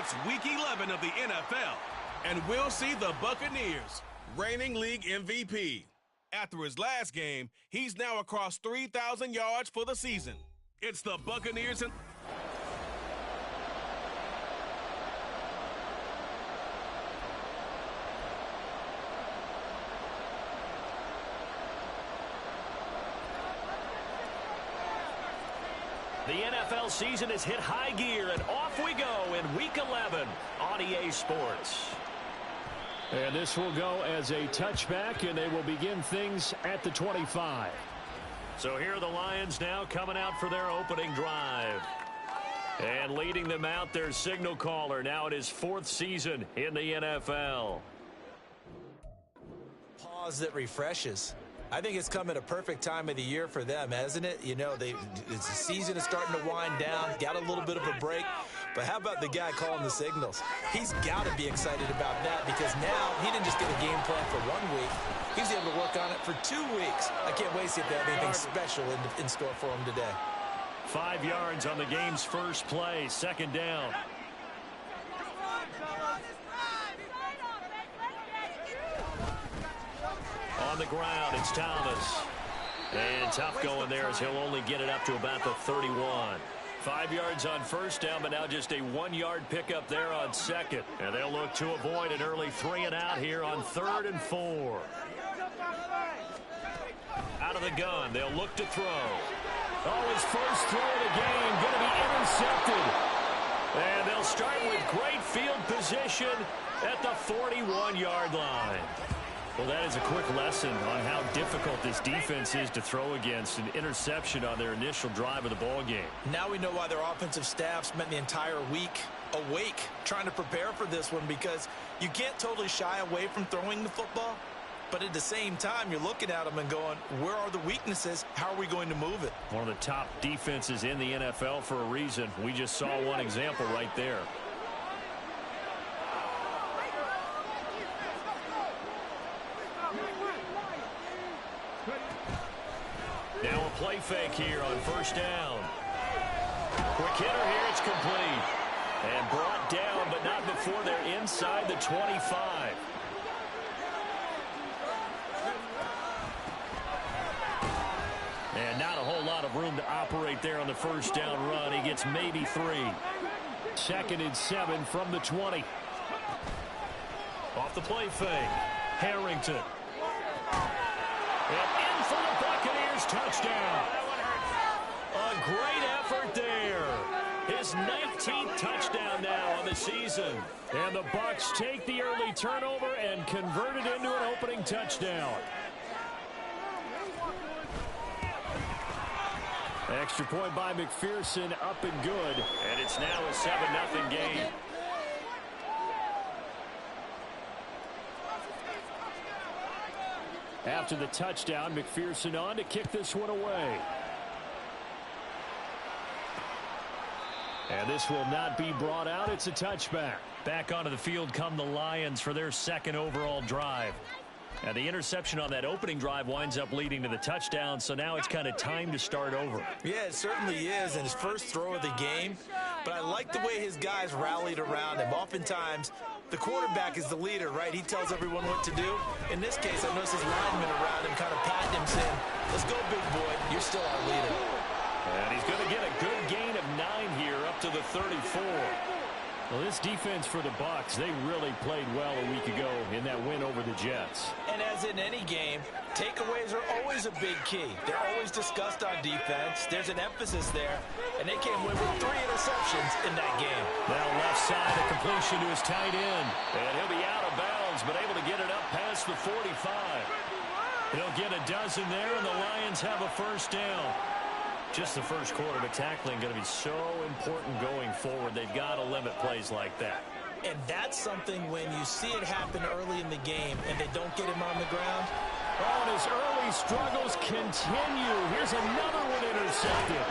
It's Week 11 of the NFL, and we'll see the Buccaneers, reigning league MVP. After his last game, he's now across 3,000 yards for the season. It's the Buccaneers and... The NFL season has hit high gear, and off we go in Week 11 on EA Sports. And this will go as a touchback, and they will begin things at the 25. So here are the Lions now coming out for their opening drive. And leading them out, their signal caller, now in his 4th season in the NFL. Pause that refreshes. I think it's come at a perfect time of the year for them, hasn't it? You know, the season is starting to wind down, got a little bit of a break. But how about the guy calling the signals? He's got to be excited about that because now he didn't just get a game plan for 1 week. He's able to work on it for 2 weeks. I can't wait to see if they have anything special in store for him today. 5 yards on the game's first play, 2nd down. On the ground, it's Thomas. And tough going there as he'll only get it up to about the 31. 5 yards on first down, but now just a 1-yard pickup there on 2nd. And they'll look to avoid an early 3-and-out here on 3rd and 4. Out of the gun, they'll look to throw. Oh, his first throw of the game going to be intercepted. And they'll start with great field position at the 41-yard line. Well, that is a quick lesson on how difficult this defense is to throw against. An interception on their initial drive of the ball game. Now we know why their offensive staff spent the entire week awake trying to prepare for this one, because you can't totally shy away from throwing the football. But at the same time, you're looking at them and going, where are the weaknesses? How are we going to move it? One of the top defenses in the NFL for a reason. We just saw one example right there. Now a play fake here on first down. Quick hitter here, it's complete. And brought down, but not before they're inside the 25. And not a whole lot of room to operate there on the first down run. He gets maybe 3. 2nd and 7 from the 20. Off the play fake. Harrington. And in for the Buccaneers touchdown. A great effort there. His 19th touchdown now on the season. And the Bucs take the early turnover and convert it into an opening touchdown. Extra point by McPherson, up and good. And it's now a 7-0 game. After the touchdown, McPherson on to kick this one away. And this will not be brought out. It's a touchback. Back onto the field come the Lions for their 2nd overall drive. And the interception on that opening drive winds up leading to the touchdown, so now it's kind of time to start over. Yeah, it certainly is, and his first throw of the game. But I like the way his guys rallied around him. Oftentimes, the quarterback is the leader, right? He tells everyone what to do. In this case, I noticed his linemen around him kind of patting him, saying, let's go, big boy. You're still our leader. And he's going to get a good gain of 9 here up to the 34. Well, this defense for the Bucs, they really played well a week ago in that win over the Jets. And as in any game, takeaways are always a big key. They're always discussed on defense. There's an emphasis there, and they came away with 3 interceptions in that game. Now left side, a completion to his tight end. And he'll be out of bounds, but able to get it up past the 45. He'll get a dozen there, and the Lions have a first down. Just the first quarter, but tackling going to be so important going forward. They've got to limit plays like that. And that's something when you see it happen early in the game and they don't get him on the ground. Oh, and his early struggles continue. Here's another one intercepted.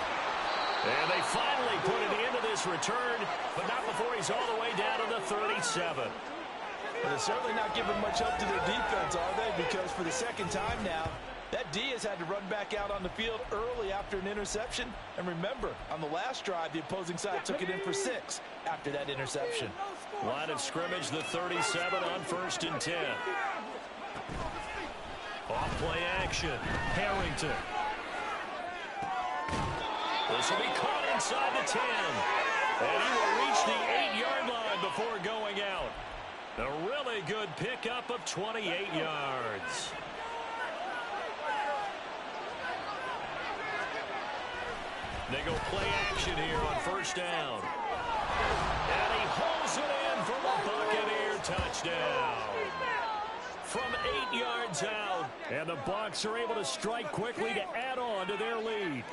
And they finally put it into this return, but not before he's all the way down to the 37. Well, they're certainly not giving much up to their defense, are they? Because for the second time now, That Diaz had to run back out on the field early after an interception. And remember, on the last drive, the opposing side took it in for 6 after that interception. Line of scrimmage, the 37 on 1st and 10. Off play action. Harrington. This will be caught inside the 10. And he will reach the 8-yard line before going out. A really good pickup of 28 yards. They go play action here on 1st down. And he holds it in for the Buccaneer touchdown. From 8 yards out. And the Bucs are able to strike quickly to add on to their lead.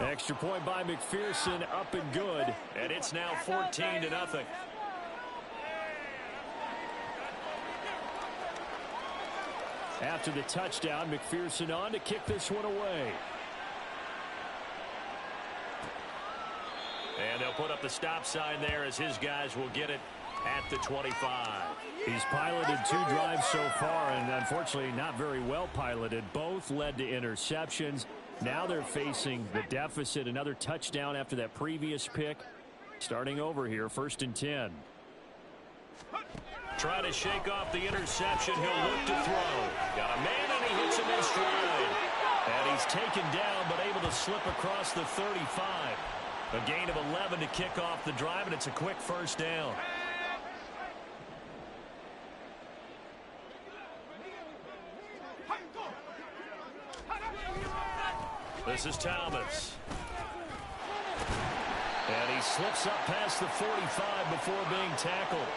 Extra point by McPherson, up and good. And it's now 14-0. After the touchdown, McPherson on to kick this one away. And they'll put up the stop sign there as his guys will get it at the 25. He's piloted 2 drives so far, and unfortunately not very well piloted. Both led to interceptions. Now they're facing the deficit. Another touchdown after that previous pick. Starting over here, 1st and 10. Trying to shake off the interception. He'll look to throw. Got a man, and he hits him in stride. And he's taken down, but able to slip across the 35. A gain of 11 to kick off the drive, and it's a quick 1st down. This is Thomas. And he slips up past the 45 before being tackled.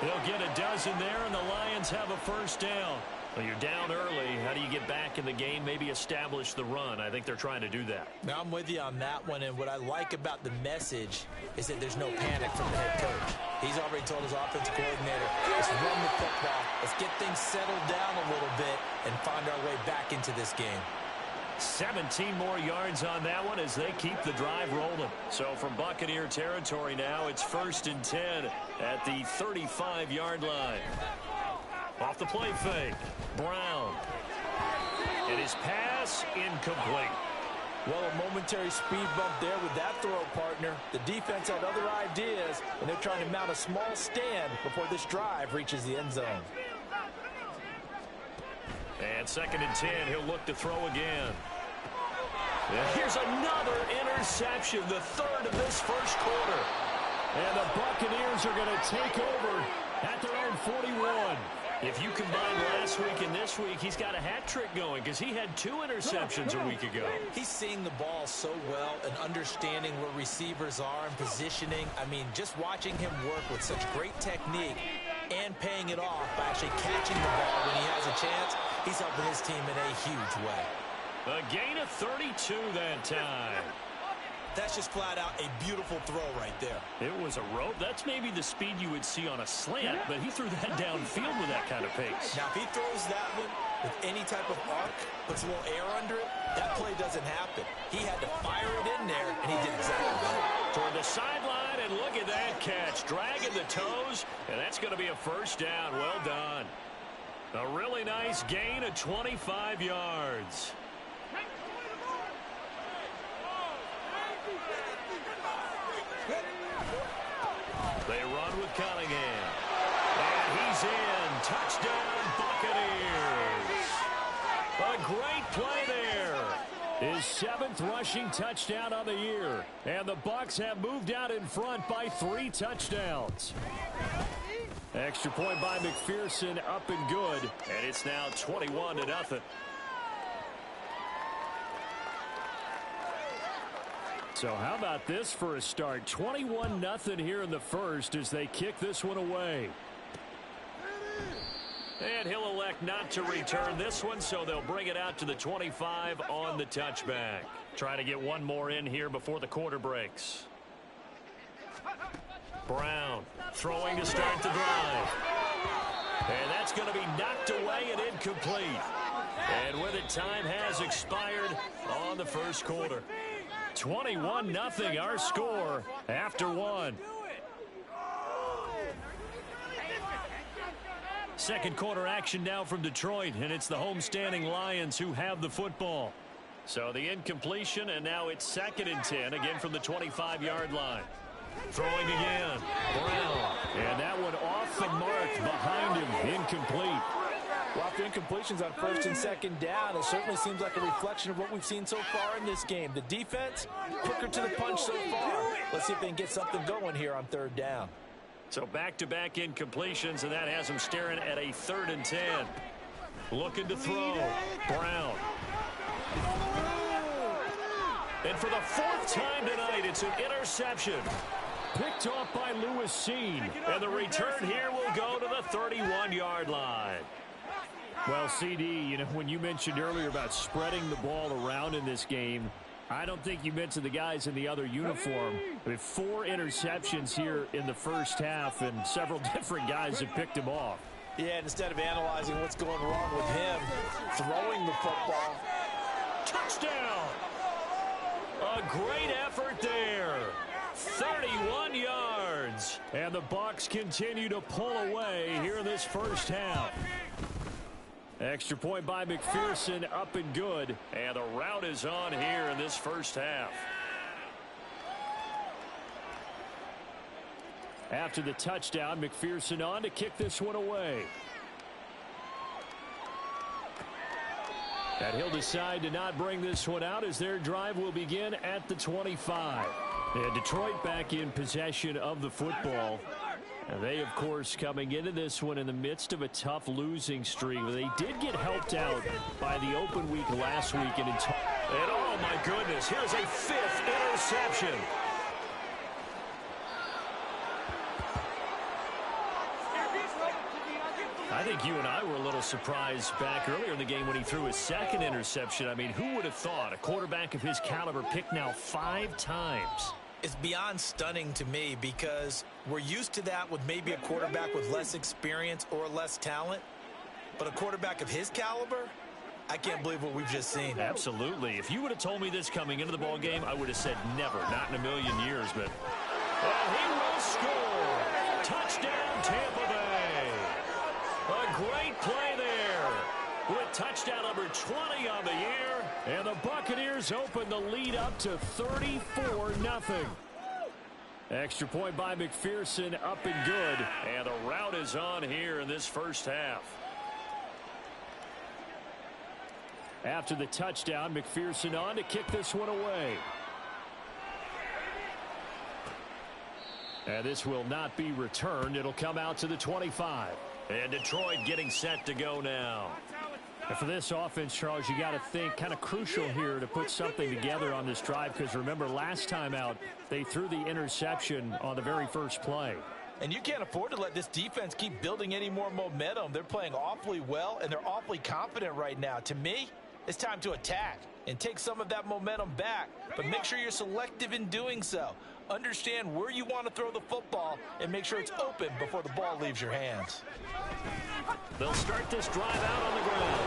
He'll get a dozen there, and the Lions have a 1st down. Well, you're down early. How do you get back in the game, maybe establish the run? I think they're trying to do that. Now, I'm with you on that one, and what I like about the message is that there's no panic from the head coach. He's already told his offensive coordinator, let's run the football, let's get things settled down a little bit, and find our way back into this game. 17 more yards on that one as they keep the drive rolling. So from Buccaneer territory now, it's 1st and 10 at the 35-yard line. Off the play fake, Brown. And his pass incomplete. Well, a momentary speed bump there with that throw, partner. The defense had other ideas, and they're trying to mount a small stand before this drive reaches the end zone. And 2nd and 10, he'll look to throw again. And here's another interception, the 3rd of this 1st quarter. And the Buccaneers are going to take over at their own 41. If you combine last week and this week, he's got a hat trick going because he had 2 interceptions a week ago. He's seeing the ball so well and understanding where receivers are and positioning. I mean, just watching him work with such great technique and paying it off by actually catching the ball when he has a chance, he's helping his team in a huge way. A gain of 32 that time. That's just flat out a beautiful throw right there. It was a rope. That's maybe the speed you would see on a slant, but he threw that downfield with that kind of pace. Now, if he throws that one with any type of arc, puts a little air under it, that play doesn't happen. He had to fire it in there, and he did exactly that. Toward the sideline, and look at that catch. Dragging the toes, and that's going to be a 1st down. Well done. A really nice gain of 25 yards. They run with Cunningham. And he's in. Touchdown, Buccaneers. A great play there. His 7th rushing touchdown on the year. And the Bucs have moved out in front by 3 touchdowns. Extra point by McPherson, up and good. And it's now 21-0. So how about this for a start? 21-0 here in the 1st as they kick this one away. And he'll elect not to return this one, so they'll bring it out to the 25 on the touchback. Trying to get one more in here before the quarter breaks. Brown throwing to start the drive. And that's going to be knocked away and incomplete. And with it, time has expired on the 1st quarter. 21-0 our score after 1. Second quarter action now from Detroit, and it's the homestanding Lions who have the football. So the incompletion, and now it's 2nd and 10, again from the 25-yard line. Throwing again, Brown. And that one off the mark behind him, incomplete. Well, after incompletions on 1st and 2nd down, it certainly seems like a reflection of what we've seen so far in this game. The defense, quicker to the punch so far. Let's see if they can get something going here on 3rd down. So back-to-back incompletions, and that has him staring at a 3rd and 10. Looking to throw. Brown. And for the 4th time tonight, it's an interception. Picked off by Lewis Seen. And the return here will go to the 31-yard line. Well, CD, you know, when you mentioned earlier about spreading the ball around in this game, I don't think you mentioned the guys in the other uniform. I mean, 4 interceptions here in the first half, and several different guys have picked him off. Yeah, and instead of analyzing what's going wrong with him, throwing the football. Touchdown! A great effort there. 31 yards. And the Bucs continue to pull away here in this first half. Extra point by McPherson, up and good. And the route is on here in this first half. After the touchdown, McPherson on to kick this one away. And he'll decide to not bring this one out as their drive will begin at the 25. And Detroit back in possession of the football. And they, of course, coming into this one in the midst of a tough losing streak. They did get helped out by the open week last week. And oh, my goodness, here's a 5th interception. I think you and I were a little surprised back earlier in the game when he threw his 2nd interception. I mean, who would have thought a quarterback of his caliber picked now 5 times? It's beyond stunning to me because we're used to that with maybe a quarterback with less experience or less talent. But a quarterback of his caliber, I can't believe what we've just seen. Absolutely. If you would have told me this coming into the ball game, I would have said never, not in a million years. But and he will score. Touchdown, Tampa Bay. A great play there with touchdown number 20 on the year. And the Buccaneers open the lead up to 34-0. Extra point by McPherson, up and good. And the route is on here in this first half. After the touchdown, McPherson on to kick this one away. And this will not be returned. It'll come out to the 25. And Detroit getting set to go now. And for this offense, Charles, you got to think kind of crucial here to put something together on this drive, because remember last time out they threw the interception on the very first play. And you can't afford to let this defense keep building any more momentum. They're playing awfully well, and they're awfully confident right now. To me, it's time to attack and take some of that momentum back, but make sure you're selective in doing so. Understand where you want to throw the football and make sure it's open before the ball leaves your hands. They'll start this drive out on the ground.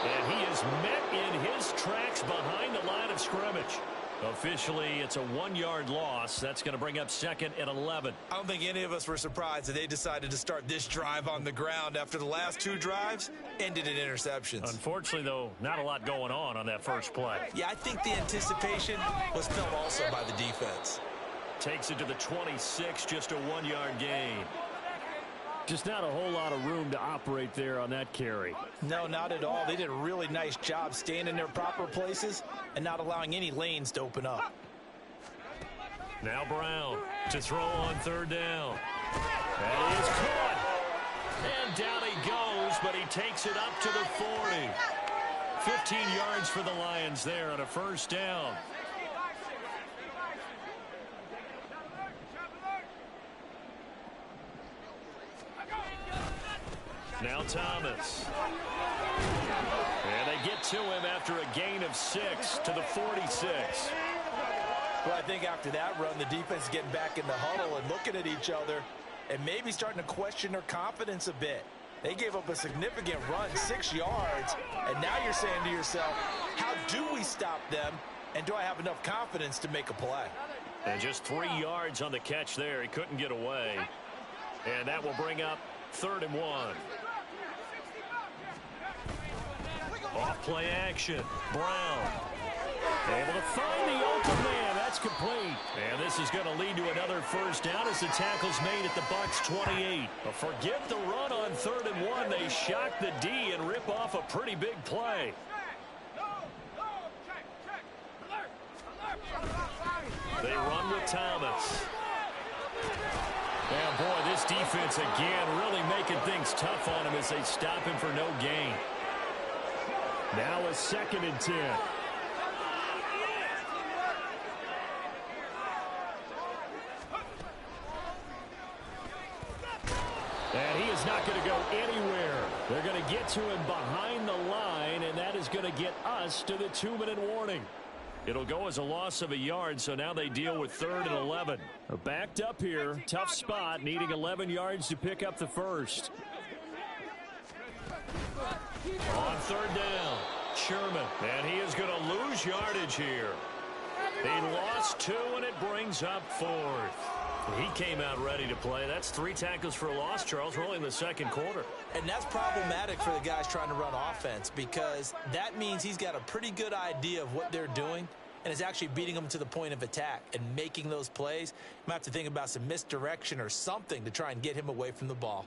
And he is met in his tracks behind the line of scrimmage. Officially, it's a 1-yard loss. That's going to bring up 2nd and 11. I don't think any of us were surprised that they decided to start this drive on the ground after the last 2 drives ended in interceptions. Unfortunately, though, not a lot going on that first play. Yeah, I think the anticipation was felt also by the defense. Takes it to the 26, just a 1-yard gain. Just not a whole lot of room to operate there on that carry. No, not at all. They did a really nice job staying in their proper places and not allowing any lanes to open up. Now Brown to throw on 3rd down. That is caught. And down he goes, but he takes it up to the 40. 15 yards for the Lions there on a 1st down. Now Thomas. And they get to him after a gain of 6 to the 46. Well, I think after that run, the defense is getting back in the huddle and looking at each other and maybe starting to question their confidence a bit. They gave up a significant run, 6 yards, and now you're saying to yourself, how do we stop them, and do I have enough confidence to make a play? And just 3 yards on the catch there. He couldn't get away. And that will bring up 3rd and 1. Off play action. Brown. Able to find the open man. That's complete. And this is going to lead to another first down as the tackle's made at the Bucs 28. But forget the run on 3rd and 1. They shock the D and rip off a pretty big play. They run with Thomas. And boy, this defense again really making things tough on him as they stop him for no gain. Now a 2nd and 10. And he is not going to go anywhere. They're going to get to him behind the line, and that is going to get us to the 2-minute warning. It'll go as a loss of a yard, so now they deal with 3rd and 11. Backed up here, tough spot, needing 11 yards to pick up the first. On 3rd down, Sherman, and he is going to lose yardage here. He lost 2, and it brings up 4th. He came out ready to play. That's 3 tackles for a loss, Charles. We're only in the 2nd quarter. And that's problematic for the guys trying to run offense because that means he's got a pretty good idea of what they're doing and is actually beating them to the point of attack and making those plays. You might have to think about some misdirection or something to try and get him away from the ball.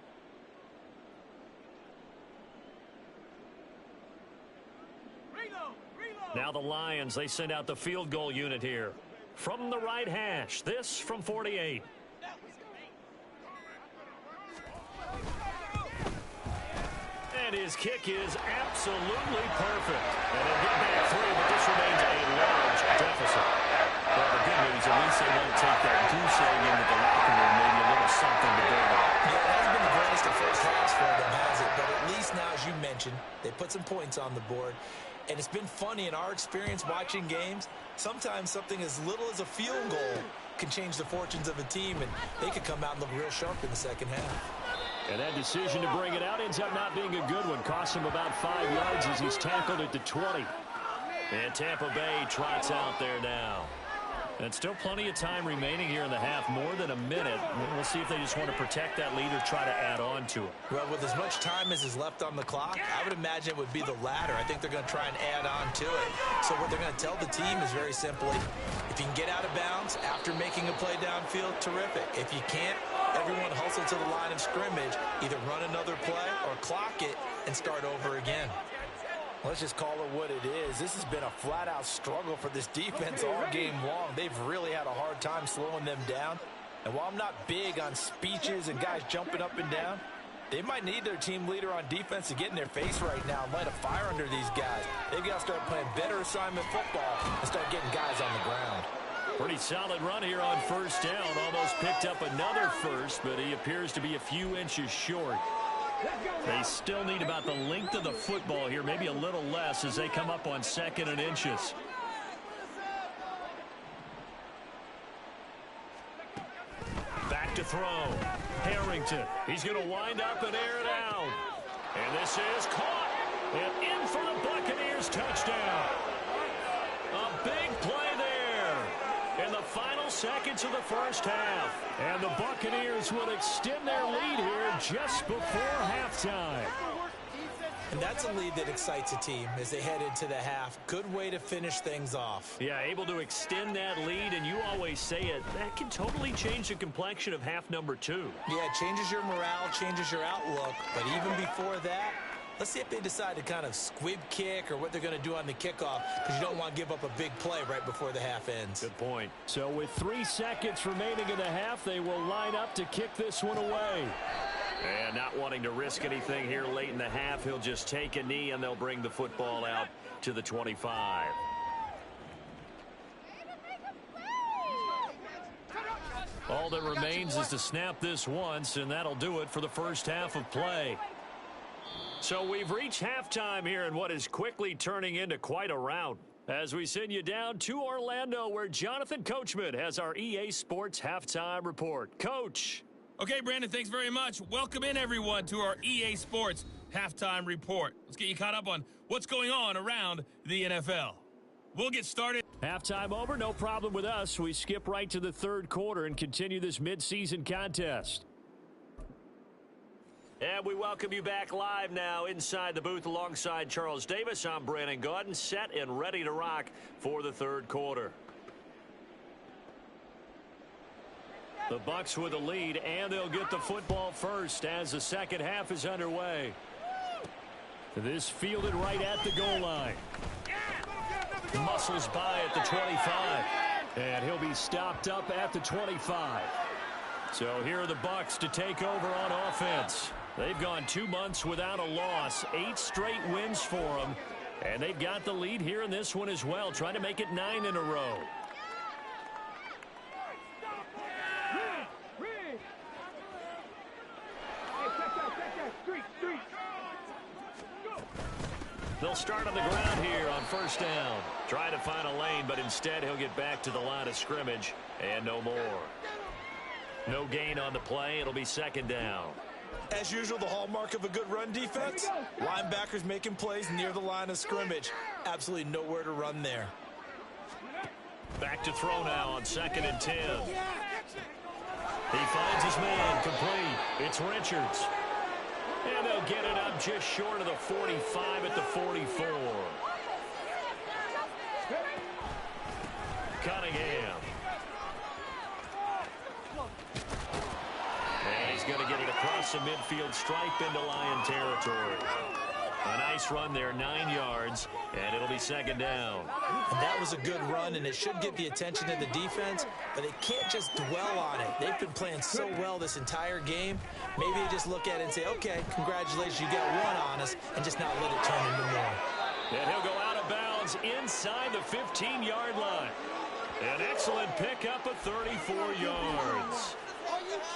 Now the Lions, they send out the field goal unit here. From the right hash, this from 48. And his kick is absolutely perfect. And they'll get back 3, but this remains a large deficit. Well, the good news, at least they won't take that goose egg into the locker room, maybe a little something to build on. Yeah, it hasn't been the greatest of first halves for them, has it? But at least now, as you mentioned, they put some points on the board. And it's been funny in our experience watching games. Sometimes something as little as a field goal can change the fortunes of a team, and they could come out and look real sharp in the 2nd half. And that decision to bring it out ends up not being a good one. Costs him about 5 yards as he's tackled at the 20. And Tampa Bay trots out there now. And still plenty of time remaining here in the half, more than a minute. We'll see if they just want to protect that lead or try to add on to it. Well, with as much time as is left on the clock, I would imagine it would be the latter. I think they're going to try and add on to it. So what they're going to tell the team is very simply, if you can get out of bounds after making a play downfield, terrific. If you can't, everyone hustle to the line of scrimmage, either run another play or clock it and start over again. Let's just call it what it is. This has been a flat-out struggle for this defense all game long. They've really had a hard time slowing them down. And while I'm not big on speeches and guys jumping up and down, they might need their team leader on defense to get in their face right now and light a fire under these guys. They've got to start playing better assignment football and start getting guys on the ground. Pretty solid run here on 1st down. Almost picked up another first, but he appears to be a few inches short. They still need about the length of the football here, maybe a little less as they come up on 2nd and inches. Back to throw. Harrington. He's going to wind up and air it out. And this is caught. And in for the Buccaneers touchdown. A big play there in the final seconds of the first half. And the Buccaneers will extend their lead here just before halftime. And that's a lead that excites a team as they head into the half. Good way to finish things off. Yeah, able to extend that lead, and you always say it, that can totally change the complexion of half number 2. Yeah, it changes your morale, changes your outlook. But even before that, let's see if they decide to kind of squib kick or what they're going to do on the kickoff, because you don't want to give up a big play right before the half ends. Good point. So with 3 seconds remaining in the half, they will line up to kick this one away. And not wanting to risk anything here late in the half, he'll just take a knee, and they'll bring the football out to the 25. All that remains is to snap this once, and that'll do it for the first half of play. So we've reached halftime here in what is quickly turning into quite a rout. As we send you down to Orlando, where Jonathan Coachman has our EA Sports Halftime Report. Coach. Okay, Brandon, thanks very much. Welcome in, everyone, to our EA Sports Halftime Report. Let's get you caught up on what's going on around the NFL. We'll get started. Halftime over, no problem with us. We skip right to the 3rd quarter and continue this midseason contest. And we welcome you back live now inside the booth alongside Charles Davis. I'm Brandon Gaudin, set and ready to rock for the third quarter. The Bucs with the lead, and they'll get the football first as the second half is underway. This fielded right at the goal line. Muscles by at the 25. And he'll be stopped up at the 25. So here are the Bucs to take over on offense. They've gone 2 months without a loss, 8 straight wins for them. And they've got the lead here in this one as well, trying to make it 9 in a row. They'll start on the ground here on first down. Try to find a lane, but instead he'll get back to the line of scrimmage and no more. No gain on the play. It'll be second down. As usual, the hallmark of a good run defense, linebackers making plays near the line of scrimmage. Absolutely nowhere to run there. Back to throw now on 2nd and 10. He finds his man complete. It's Richards. And they'll get it up just short of the 45 at the 44. Cunningham. And he's going to get it across the midfield stripe into Lion territory. A nice run there, 9 yards, and it'll be second down. And that was a good run, and it should get the attention of the defense, but they can't just dwell on it. They've been playing so well this entire game. Maybe they just look at it and say, okay, congratulations, you got one on us, and just not let it turn into more. And he'll go out of bounds inside the 15-yard line. An excellent pickup of 34 yards.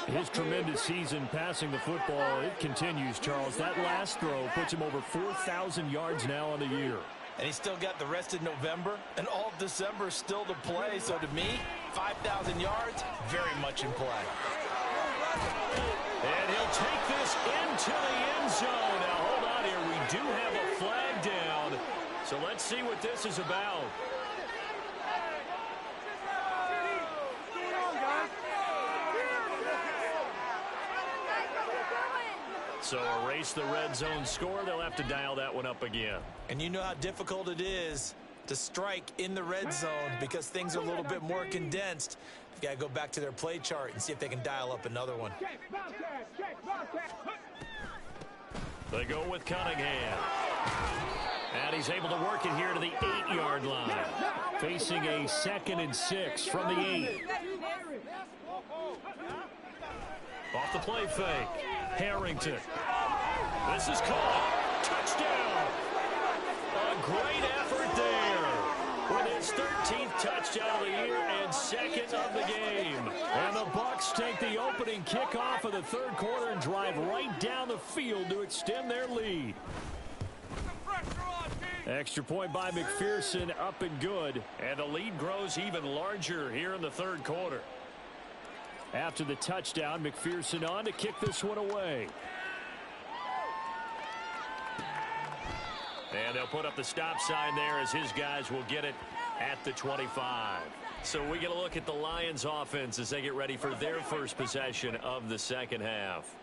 His tremendous season passing the football, it continues, Charles. That last throw puts him over 4,000 yards now on the year. And he's still got the rest of November and all of December still to play. So to me, 5,000 yards, very much in play. And he'll take this into the end zone. Now, hold on here. We do have a flag down. So let's see what this is about. So erase the red zone score. They'll have to dial that one up again. And you know how difficult it is to strike in the red zone because things are a little bit more condensed. You've got to go back to their play chart and see if they can dial up another one. They go with Cunningham. And he's able to work it here to the 8-yard line. Facing a 2nd and 6 from the 8. Off the play fake. Harrington. This is caught. Touchdown. A great effort there. With his 13th touchdown of the year and 2nd of the game. And the Bucs take the opening kickoff of the third quarter and drive right down the field to extend their lead. Extra point by McPherson, up and good. And the lead grows even larger here in the third quarter. After the touchdown, McPherson on to kick this one away. And they'll put up the stop sign there as his guys will get it at the 25. So we get a look at the Lions offense as they get ready for their first possession of the second half.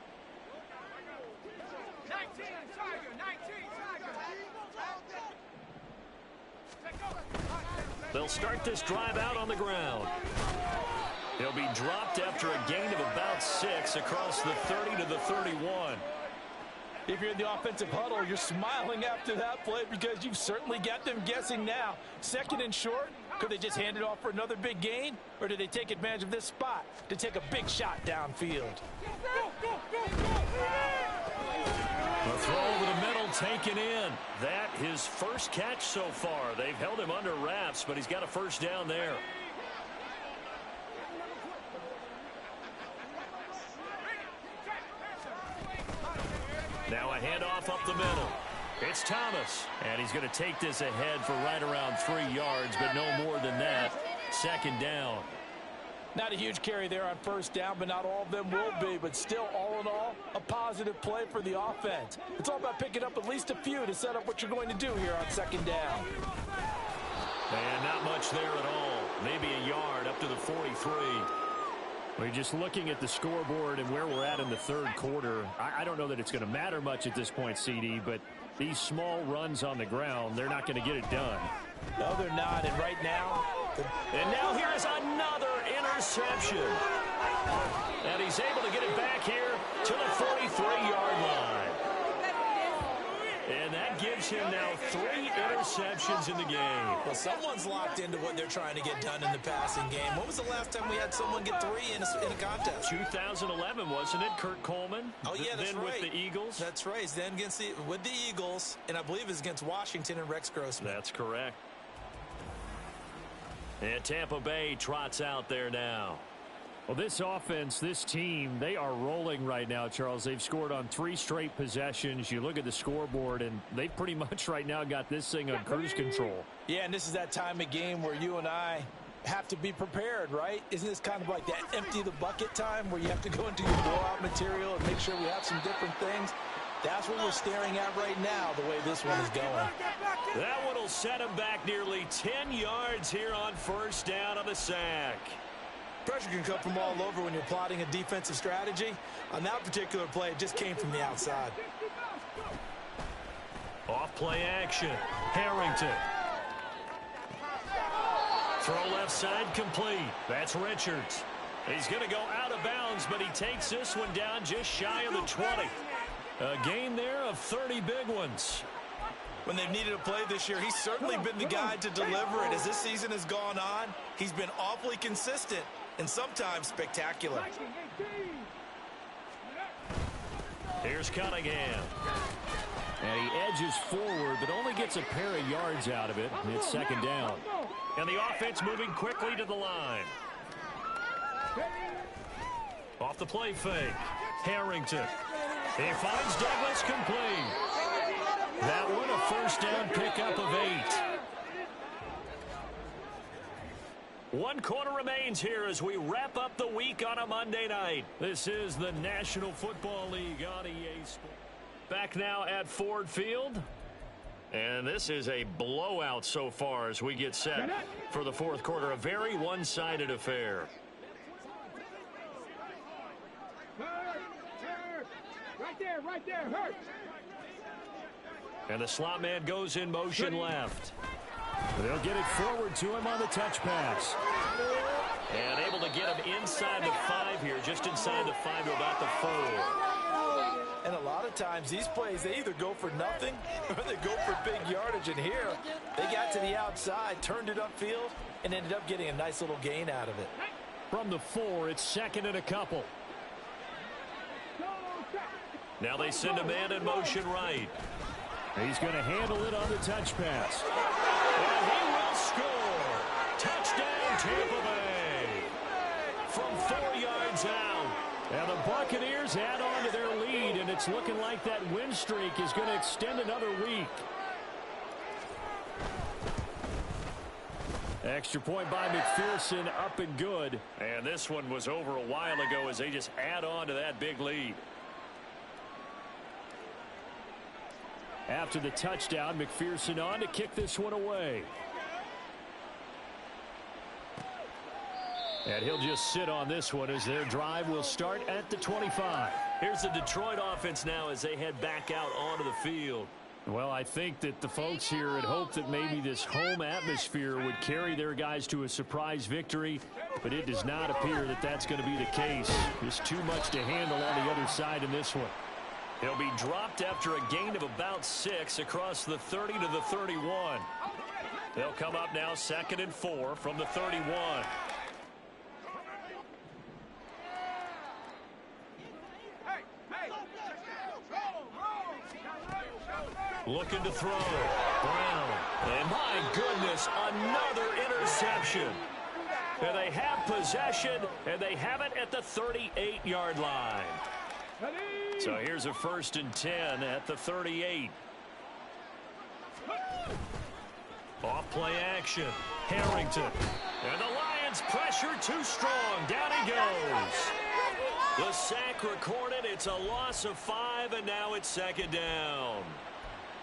They'll start this drive out on the ground. He'll be dropped after a gain of about 6 across the 30 to the 31. If you're in the offensive huddle, you're smiling after that play because you've certainly got them guessing now. 2nd and short, could they just hand it off for another big gain? Or did they take advantage of this spot to take a big shot downfield? A throw over the middle taken in. That his first catch so far. They've held him under wraps, but he's got a first down there. Now a handoff up the middle. It's Thomas. And he's going to take this ahead for right around 3 yards, but no more than that. Second down. Not a huge carry there on first down, but not all of them will be. But still, all in all, a positive play for the offense. It's all about picking up at least a few to set up what you're going to do here on second down. And not much there at all. Maybe a yard up to the 43. Well, just looking at the scoreboard and where we're at in the third quarter, I don't know that it's going to matter much at this point, CD, but these small runs on the ground, they're not going to get it done. No, they're not. And right now... And now here is another interception. And he's able to get it back here to the 43-yard line. And that gives him now 3 interceptions in the game. Well, someone's locked into what they're trying to get done in the passing game. When was the last time we had someone get 3 in a contest? 2011, wasn't it? Kurt Coleman. Oh, yeah, that's then right. with the Eagles. That's right. Then with the Eagles, and I believe it's against Washington and Rex Grossman. That's correct. And Tampa Bay trots out there now. Well, this offense, this team, they are rolling right now, Charles. They've scored on 3 straight possessions. You look at the scoreboard, and they pretty much right now got this thing on cruise control. Yeah, and this is that time of game where you and I have to be prepared, right? Isn't this kind of like that empty the bucket time where you have to go into your blowout material and make sure we have some different things? That's what we're staring at right now, the way this one is going. That one will set him back nearly 10 yards here on first down on the sack. Pressure can come from all over when you're plotting a defensive strategy. On that particular play, it just came from the outside. Off play action. Harrington. Throw left side complete. That's Richards. He's going to go out of bounds, but he takes this one down just shy of the 20. A gain there of 30 big ones. When they've needed a play this year, he's certainly been the guy to deliver it. As this season has gone on, he's been awfully consistent and sometimes spectacular. Here's Cunningham. And he edges forward, but only gets a pair of yards out of it. And it's second down. And the offense moving quickly to the line. Off the play fake. Harrington. He finds Douglas complete. That one a first down pickup of 8. 1 quarter remains here as we wrap up the week on a Monday night. This is the National Football League on EA Sports. Back now at Ford Field. And this is a blowout so far as we get set for the fourth quarter. A very one-sided affair. Right there, hurt. And the slot man goes in motion left. They'll get it forward to him on the touch pass. And able to get him inside the 5 here, just inside the 5 to about the 4. And a lot of times these plays, they either go for nothing or they go for big yardage. And here, they got to the outside, turned it upfield, and ended up getting a nice little gain out of it. From the 4, it's second and a couple. Now they send a man in motion right. He's going to handle it on the touch pass. And he will score. Touchdown, Tampa Bay. From 4 yards out. And the Buccaneers add on to their lead, and it's looking like that win streak is going to extend another week. Extra point by McPherson, up and good. And this one was over a while ago as they just add on to that big lead. After the touchdown, McPherson on to kick this one away. And he'll just sit on this one as their drive will start at the 25. Here's the Detroit offense now as they head back out onto the field. Well, I think that the folks here had hoped that maybe this home atmosphere would carry their guys to a surprise victory, but it does not appear that that's going to be the case. There's too much to handle on the other side in this one. He'll be dropped after a gain of about 6 across the 30 to the 31. They'll come up now 2nd and 4 from the 31. Looking to throw. Brown. And my goodness, another interception. And they have possession, and they have it at the 38-yard line. So here's a 1st and 10 at the 38. Off play action. Harrington. And the Lions pressure too strong. Down he goes. The sack recorded. It's a loss of 5, and now it's 2nd down.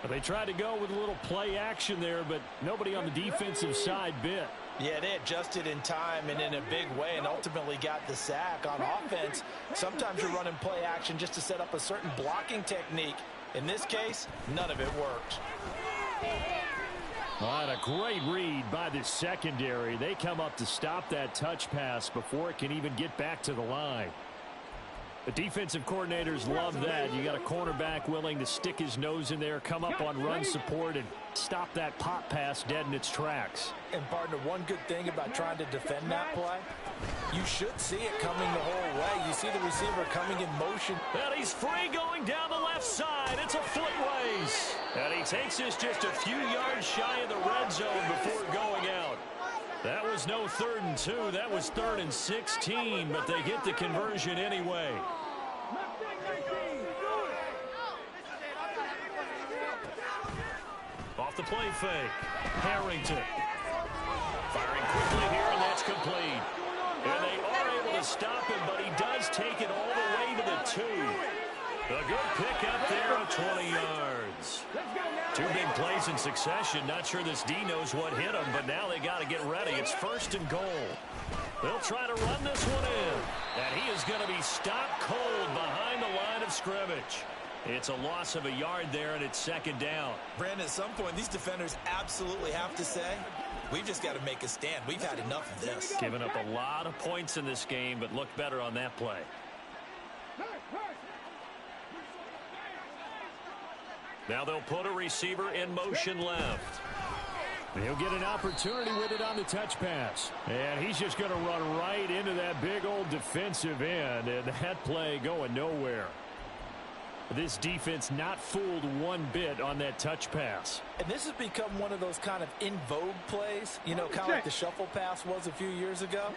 They tried to go with a little play action there, but nobody on the defensive side bit. Yeah, they adjusted in time and in a big way and ultimately got the sack. On offense, sometimes you're running play action just to set up a certain blocking technique. In this case, none of it worked. All right, a great read by the secondary. They come up to stop that touch pass before it can even get back to the line. The defensive coordinators love that. You got a cornerback willing to stick his nose in there, come up on run support, and stop that pop pass dead in its tracks. And partner, one good thing about trying to defend that play, you should see it coming the whole way. You see the receiver coming in motion. And he's free going down the left side. It's a foot race. And he takes this just a few yards shy of the red zone before going out. That was no 3rd and 2. That was 3rd and 16, but they get the conversion anyway. Off the play fake. Harrington. Firing quickly here, and that's complete. And they are able to stop him, but he does take it all the way to the 2. A good pickup there of 20 yards. 2 big plays in succession. Not sure this D knows what hit him, but now they got to get ready. It's 1st and goal. They'll try to run this one in. And he is going to be stopped cold behind the line of scrimmage. It's a loss of a yard there, and it's 2nd down. Brandon, at some point, these defenders absolutely have to say, we've just got to make a stand. We've had enough of this. Giving up a lot of points in this game, but looked better on that play. Now they'll put a receiver in motion left. He'll get an opportunity with it on the touch pass. And he's just going to run right into that big old defensive end. And that play going nowhere. This defense not fooled one bit on that touch pass. And this has become one of those kind of in vogue plays. You know, kind of like the shuffle pass was a few years ago.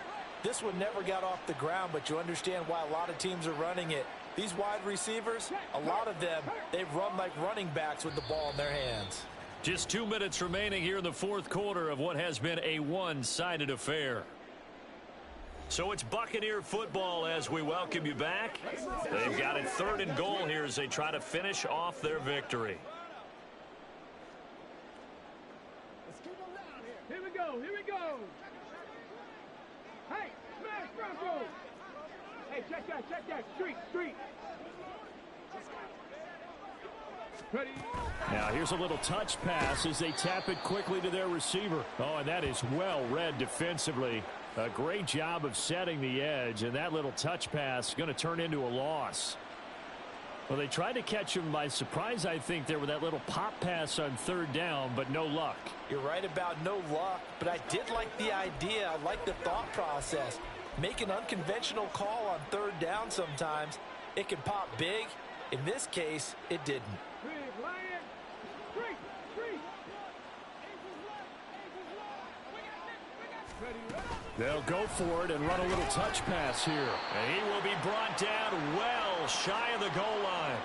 This one never got off the ground, but you understand why a lot of teams are running it. These wide receivers, a lot of them, they've run like running backs with the ball in their hands. Just 2 minutes remaining here in the 4th quarter of what has been a one-sided affair. So it's Buccaneer football as we welcome you back. They've got it 3rd and goal here as they try to finish off their victory. Here we go, here we go. Hey, smash Bronco. Hey, check that, street. Ready. Now here's a little touch pass as they tap it quickly to their receiver. Oh, and that is well read defensively. A great job of setting the edge, and that little touch pass is going to turn into a loss. Well, they tried to catch him by surprise, I think, there with that little pop pass on 3rd down, but no luck. You're right about no luck, but I did like the idea. I like the thought process. Make an unconventional call on 3rd down sometimes. It can pop big. In this case, it didn't. They'll go for it and run a little touch pass here. And he will be brought down well shy of the goal line.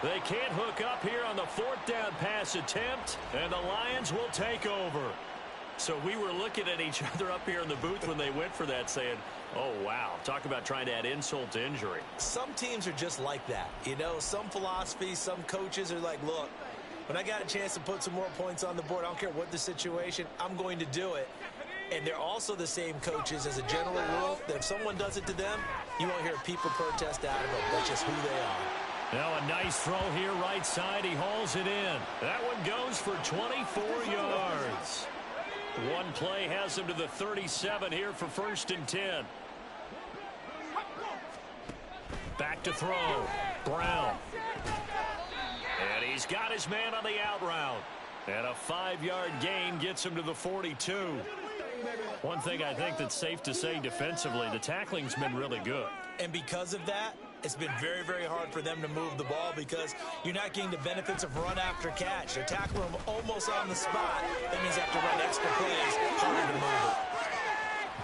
They can't hook up here on the 4th down pass attempt, and the Lions will take over. So we were looking at each other up here in the booth when they went for that saying, oh, wow, talk about trying to add insult to injury. Some teams are just like that. You know, some philosophies, some coaches are like, look, when I got a chance to put some more points on the board, I don't care what the situation, I'm going to do it. And they're also the same coaches as a general rule that if someone does it to them, you won't hear people protest out of it. That's just who they are. Now a nice throw here right side. He hauls it in. That one goes for 24 yards. One play has him to the 37 here for 1st and 10. Back to throw. Brown. And he's got his man on the out route. And a 5-yard gain gets him to the 42. One thing I think that's safe to say defensively, the tackling's been really good. And because of that, it's been very, very hard for them to move the ball because you're not getting the benefits of run after catch. They're tackling them almost on the spot. That means they have to run extra plays, harder to move it.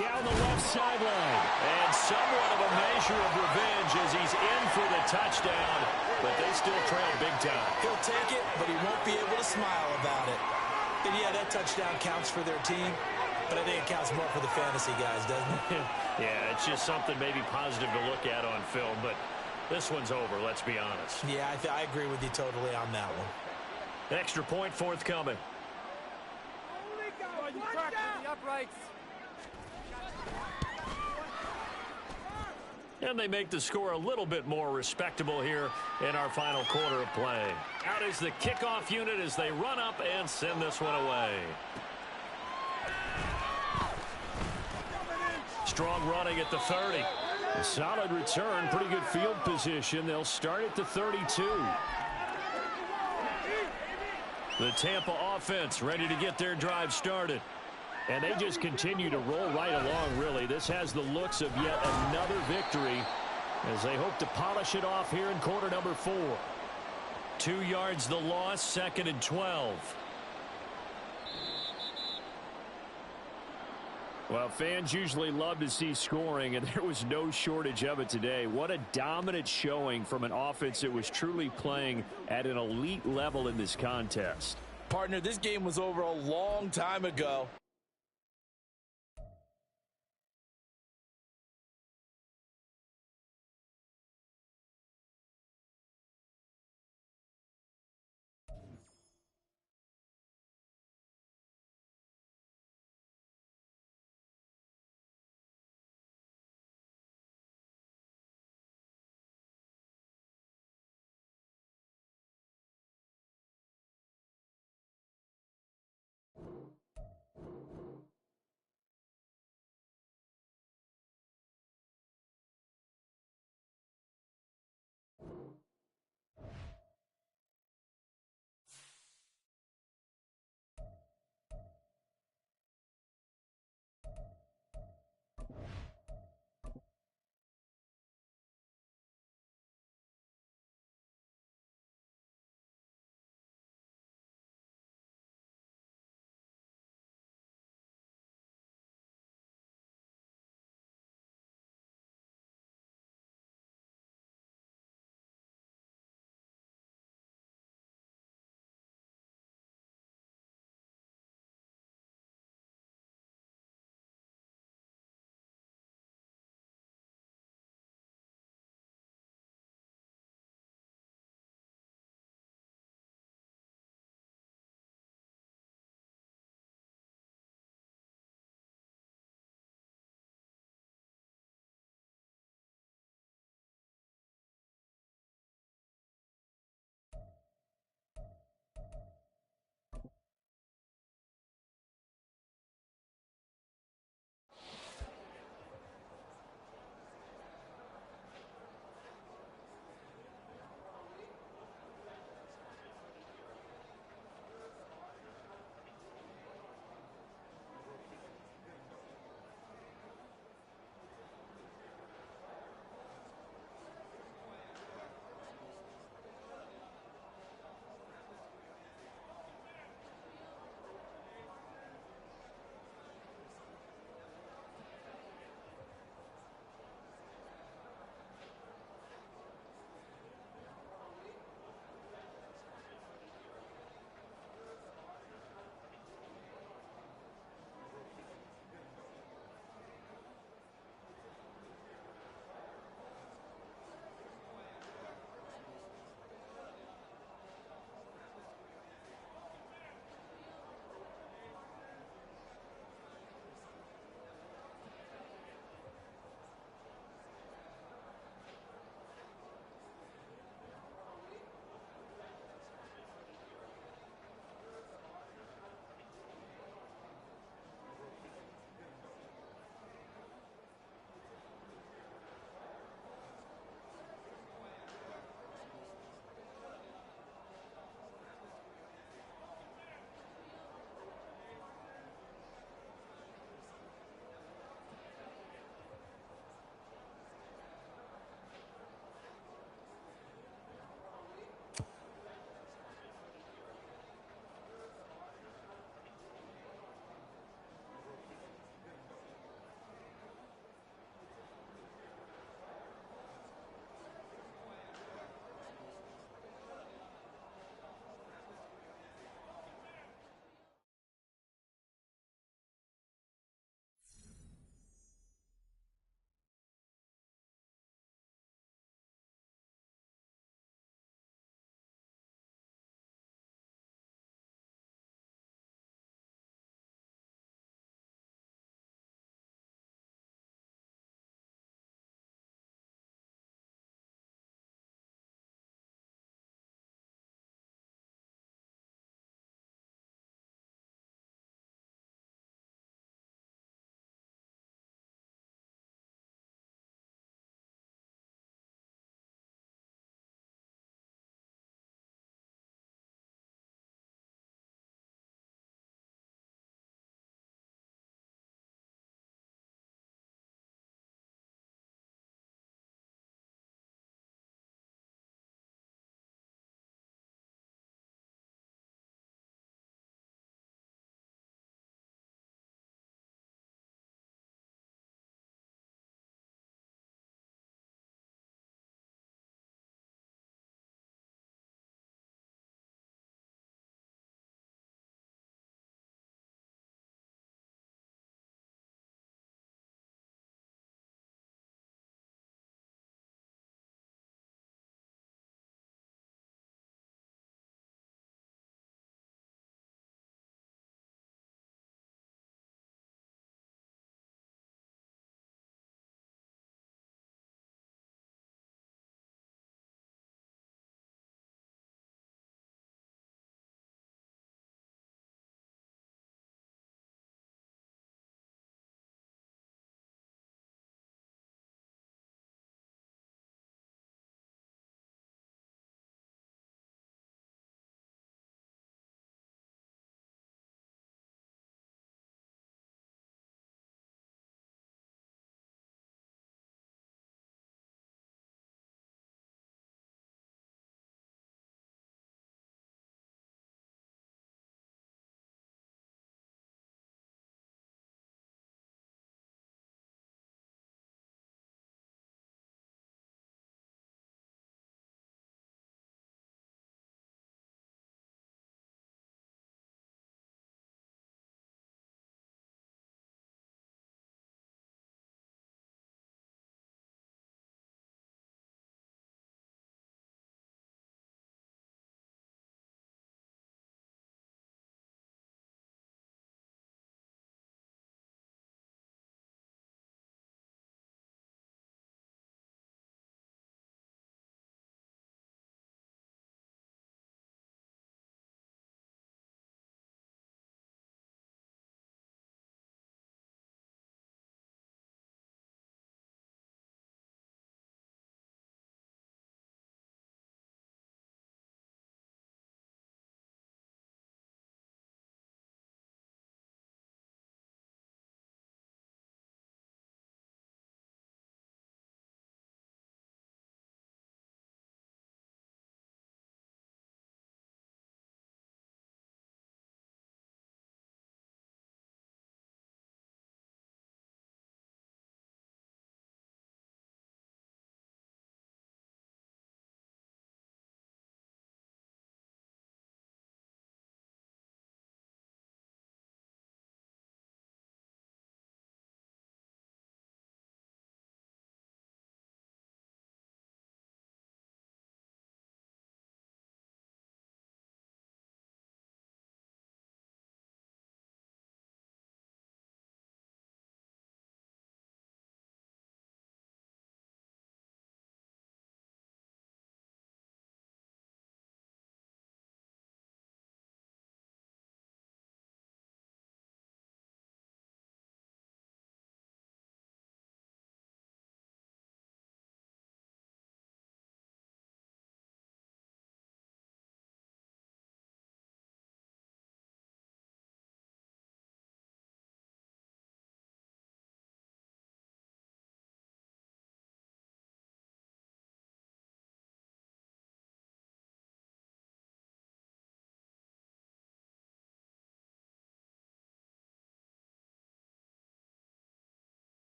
Down the left sideline. And somewhat of a measure of revenge as he's in for the touchdown, but they still trail big time. He'll take it, but he won't be able to smile about it. And yeah, that touchdown counts for their team. But I think it counts more for the fantasy guys, doesn't it? Yeah, it's just something maybe positive to look at on film, but this one's over, let's be honest. Yeah, I agree with you totally on that one. Extra point forthcoming. And they make the score a little bit more respectable here in our final quarter of play. Out is the kickoff unit as they run up and send this one away. Strong running at the 30. A solid return, pretty good field position. They'll start at the 32. The Tampa offense ready to get their drive started. And they just continue to roll right along, really. This has the looks of yet another victory as they hope to polish it off here in quarter number 4. 2 yards the loss, 2nd and 12. Well, fans usually love to see scoring, and there was no shortage of it today. What a dominant showing from an offense that was truly playing at an elite level in this contest. Partner, this game was over a long time ago.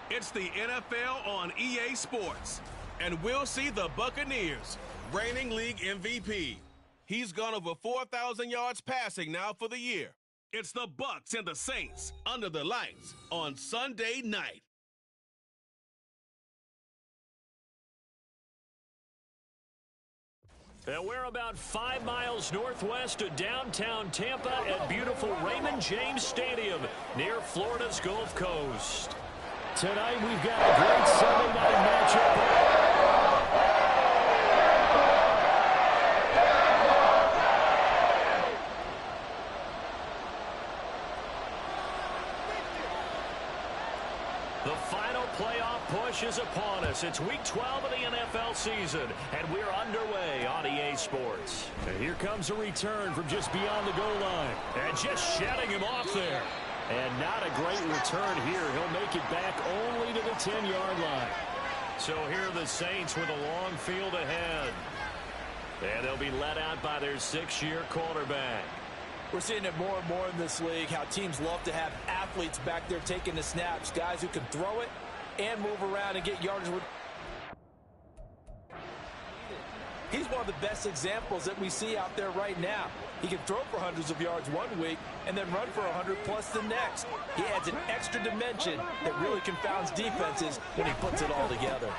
It's the NFL on EA Sports. And we'll see the Buccaneers, reigning league MVP. He's gone over 4,000 yards passing now for the year. It's the Bucs and the Saints under the lights on Sunday night. And we're about 5 miles northwest of downtown Tampa at beautiful Raymond James Stadium near Florida's Gulf Coast. Tonight we've got a great Sunday night matchup. The final playoff push is upon us. It's week 12 of the NFL season, and we're underway on EA Sports. And here comes a return from just beyond the goal line. And just shutting him off there. And not a great return here. He'll make it back only to the 10-yard line. So here are the Saints with a long field ahead. And they'll be led out by their 6-year quarterback. We're seeing it more and more in this league, how teams love to have athletes back there taking the snaps, guys who can throw it and move around and get yardage. He's one of the best examples that we see out there right now. He can throw for hundreds of yards one week and then run for 100+ the next. He adds an extra dimension that really confounds defenses when he puts it all together.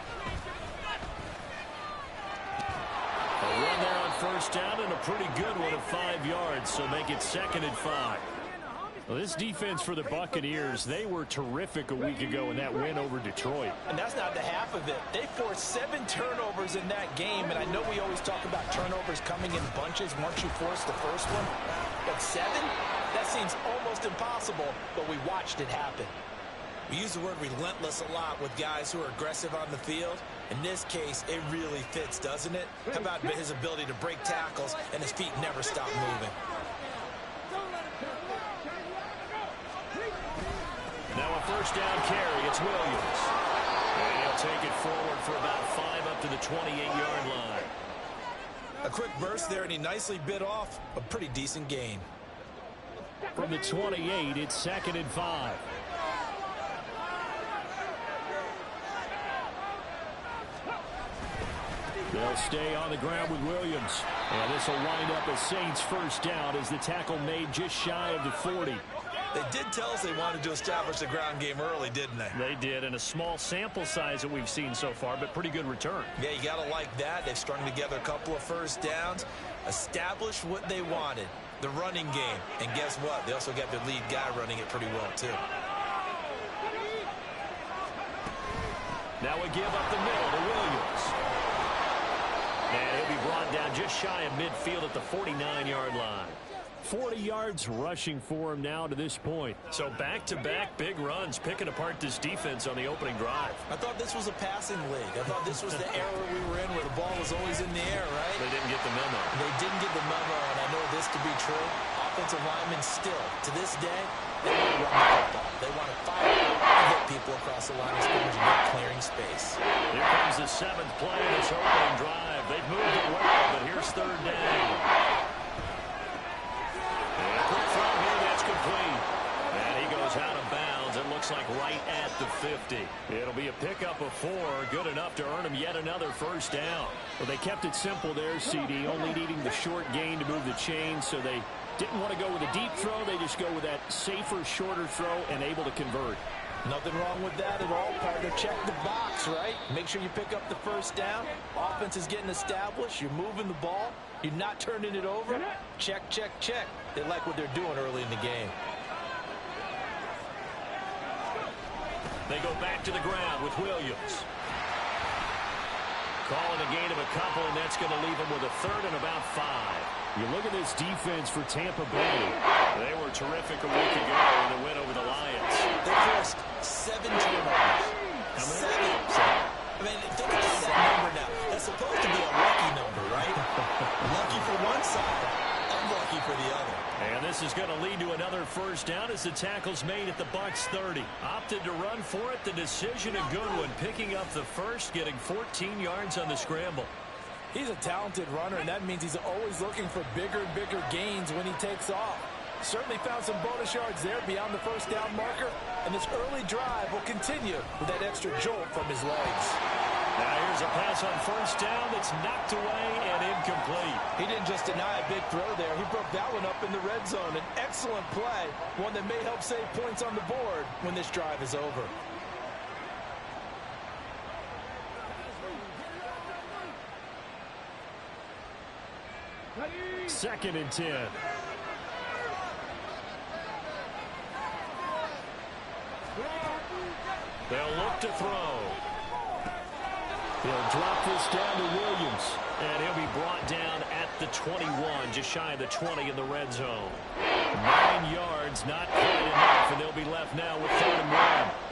A run there on first down and a pretty good one of 5 yards, so make it 2nd and 5. Well, this defense for the Buccaneers, they were terrific a week ago in that win over Detroit. And that's not the half of it. They forced 7 turnovers in that game, and I know we always talk about turnovers coming in bunches once you force the first one. But 7? That seems almost impossible, but we watched it happen. We use the word relentless a lot with guys who are aggressive on the field. In this case, it really fits, doesn't it? How about his ability to break tackles and his feet never stop moving? Now a first down carry. It's Williams. And he'll take it forward for about 5 up to the 28-yard line. A quick burst there, and he nicely bit off a pretty decent gain. From the 28, it's 2nd and 5. They'll stay on the ground with Williams. And this will wind up a Saints first down as the tackle made just shy of the 40. They did tell us they wanted to establish the ground game early, didn't they? They did, and a small sample size that we've seen so far, but pretty good return. Yeah, you got to like that. They've strung together a couple of first downs, established what they wanted, the running game. And guess what? They also got their lead guy running it pretty well, too. Now we give up the middle to Williams. And he'll be brought down just shy of midfield at the 49-yard line. 40 yards rushing for him now to this point. So back-to-back big runs, picking apart this defense on the opening drive. I thought this was a passing league. I thought this was the era we were in where the ball was always in the air, right? They didn't get the memo. They didn't get the memo, and I know this to be true. Offensive linemen still, to this day, they want to run the football. They want to fire and hit people across the line of scrimmage and get clearing space. Here comes the 7th play in this opening drive. They've moved it well, but here's 3rd down. Complete. And he goes out of bounds. It looks like right at the 50. It'll be a pickup of 4. Good enough to earn him yet another first down. Well, they kept it simple there, CD, only needing the short gain to move the chain, so they didn't want to go with a deep throw. They just go with that safer, shorter throw and able to convert. Nothing wrong with that at all, partner. Check the box, right? Make sure you pick up the first down. Offense is getting established. You're moving the ball. You're not turning it over. Check, check, check. They like what they're doing early in the game. They go back to the ground with Williams. Calling a gain of a couple, and that's going to leave them with a 3rd and about 5. You look at this defense for Tampa Bay. They were terrific a week ago in the win over the Lions. They forced 7 turnovers. 7. I mean, think about that number now. That's supposed to be a lucky number, right? Lucky for one side, unlucky for the other. And this is going to lead to another first down as the tackle's made at the Bucs 30. Opted to run for it. The decision a good one. Picking up the first, getting 14 yards on the scramble. He's a talented runner, and that means he's always looking for bigger and bigger gains when he takes off. Certainly found some bonus yards there beyond the first down marker, and this early drive will continue with that extra jolt from his legs. Now here's a pass on first down that's knocked away and incomplete. He didn't just deny a big throw there. He broke that one up in the red zone. An excellent play, one that may help save points on the board when this drive is over. Second and 10. They'll look to throw. He'll drop this down to Williams. And he'll be brought down at the 21, just shy of the 20 in the red zone. 9 yards, not quite enough, and they'll be left now with 3rd and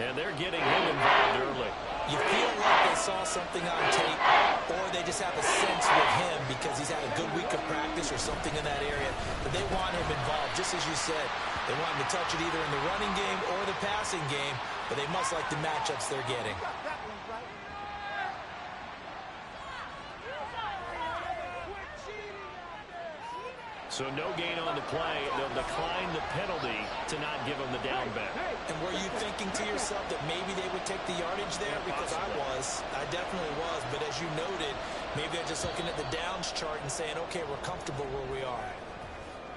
1. And they're getting him involved early. You feel like they saw something on tape, or they just have a sense with him because he's had a good week of practice or something in that area, but they want him involved, just as you said. They want him to touch it either in the running game or the passing game, but they must like the matchups they're getting. So no gain on the play. They'll decline the penalty to not give him the down back. And were you thinking to yourself that maybe they would take the yardage there? Because I was. I definitely was. But as you noted, maybe they're just looking at the downs chart and saying, okay, we're comfortable where we are.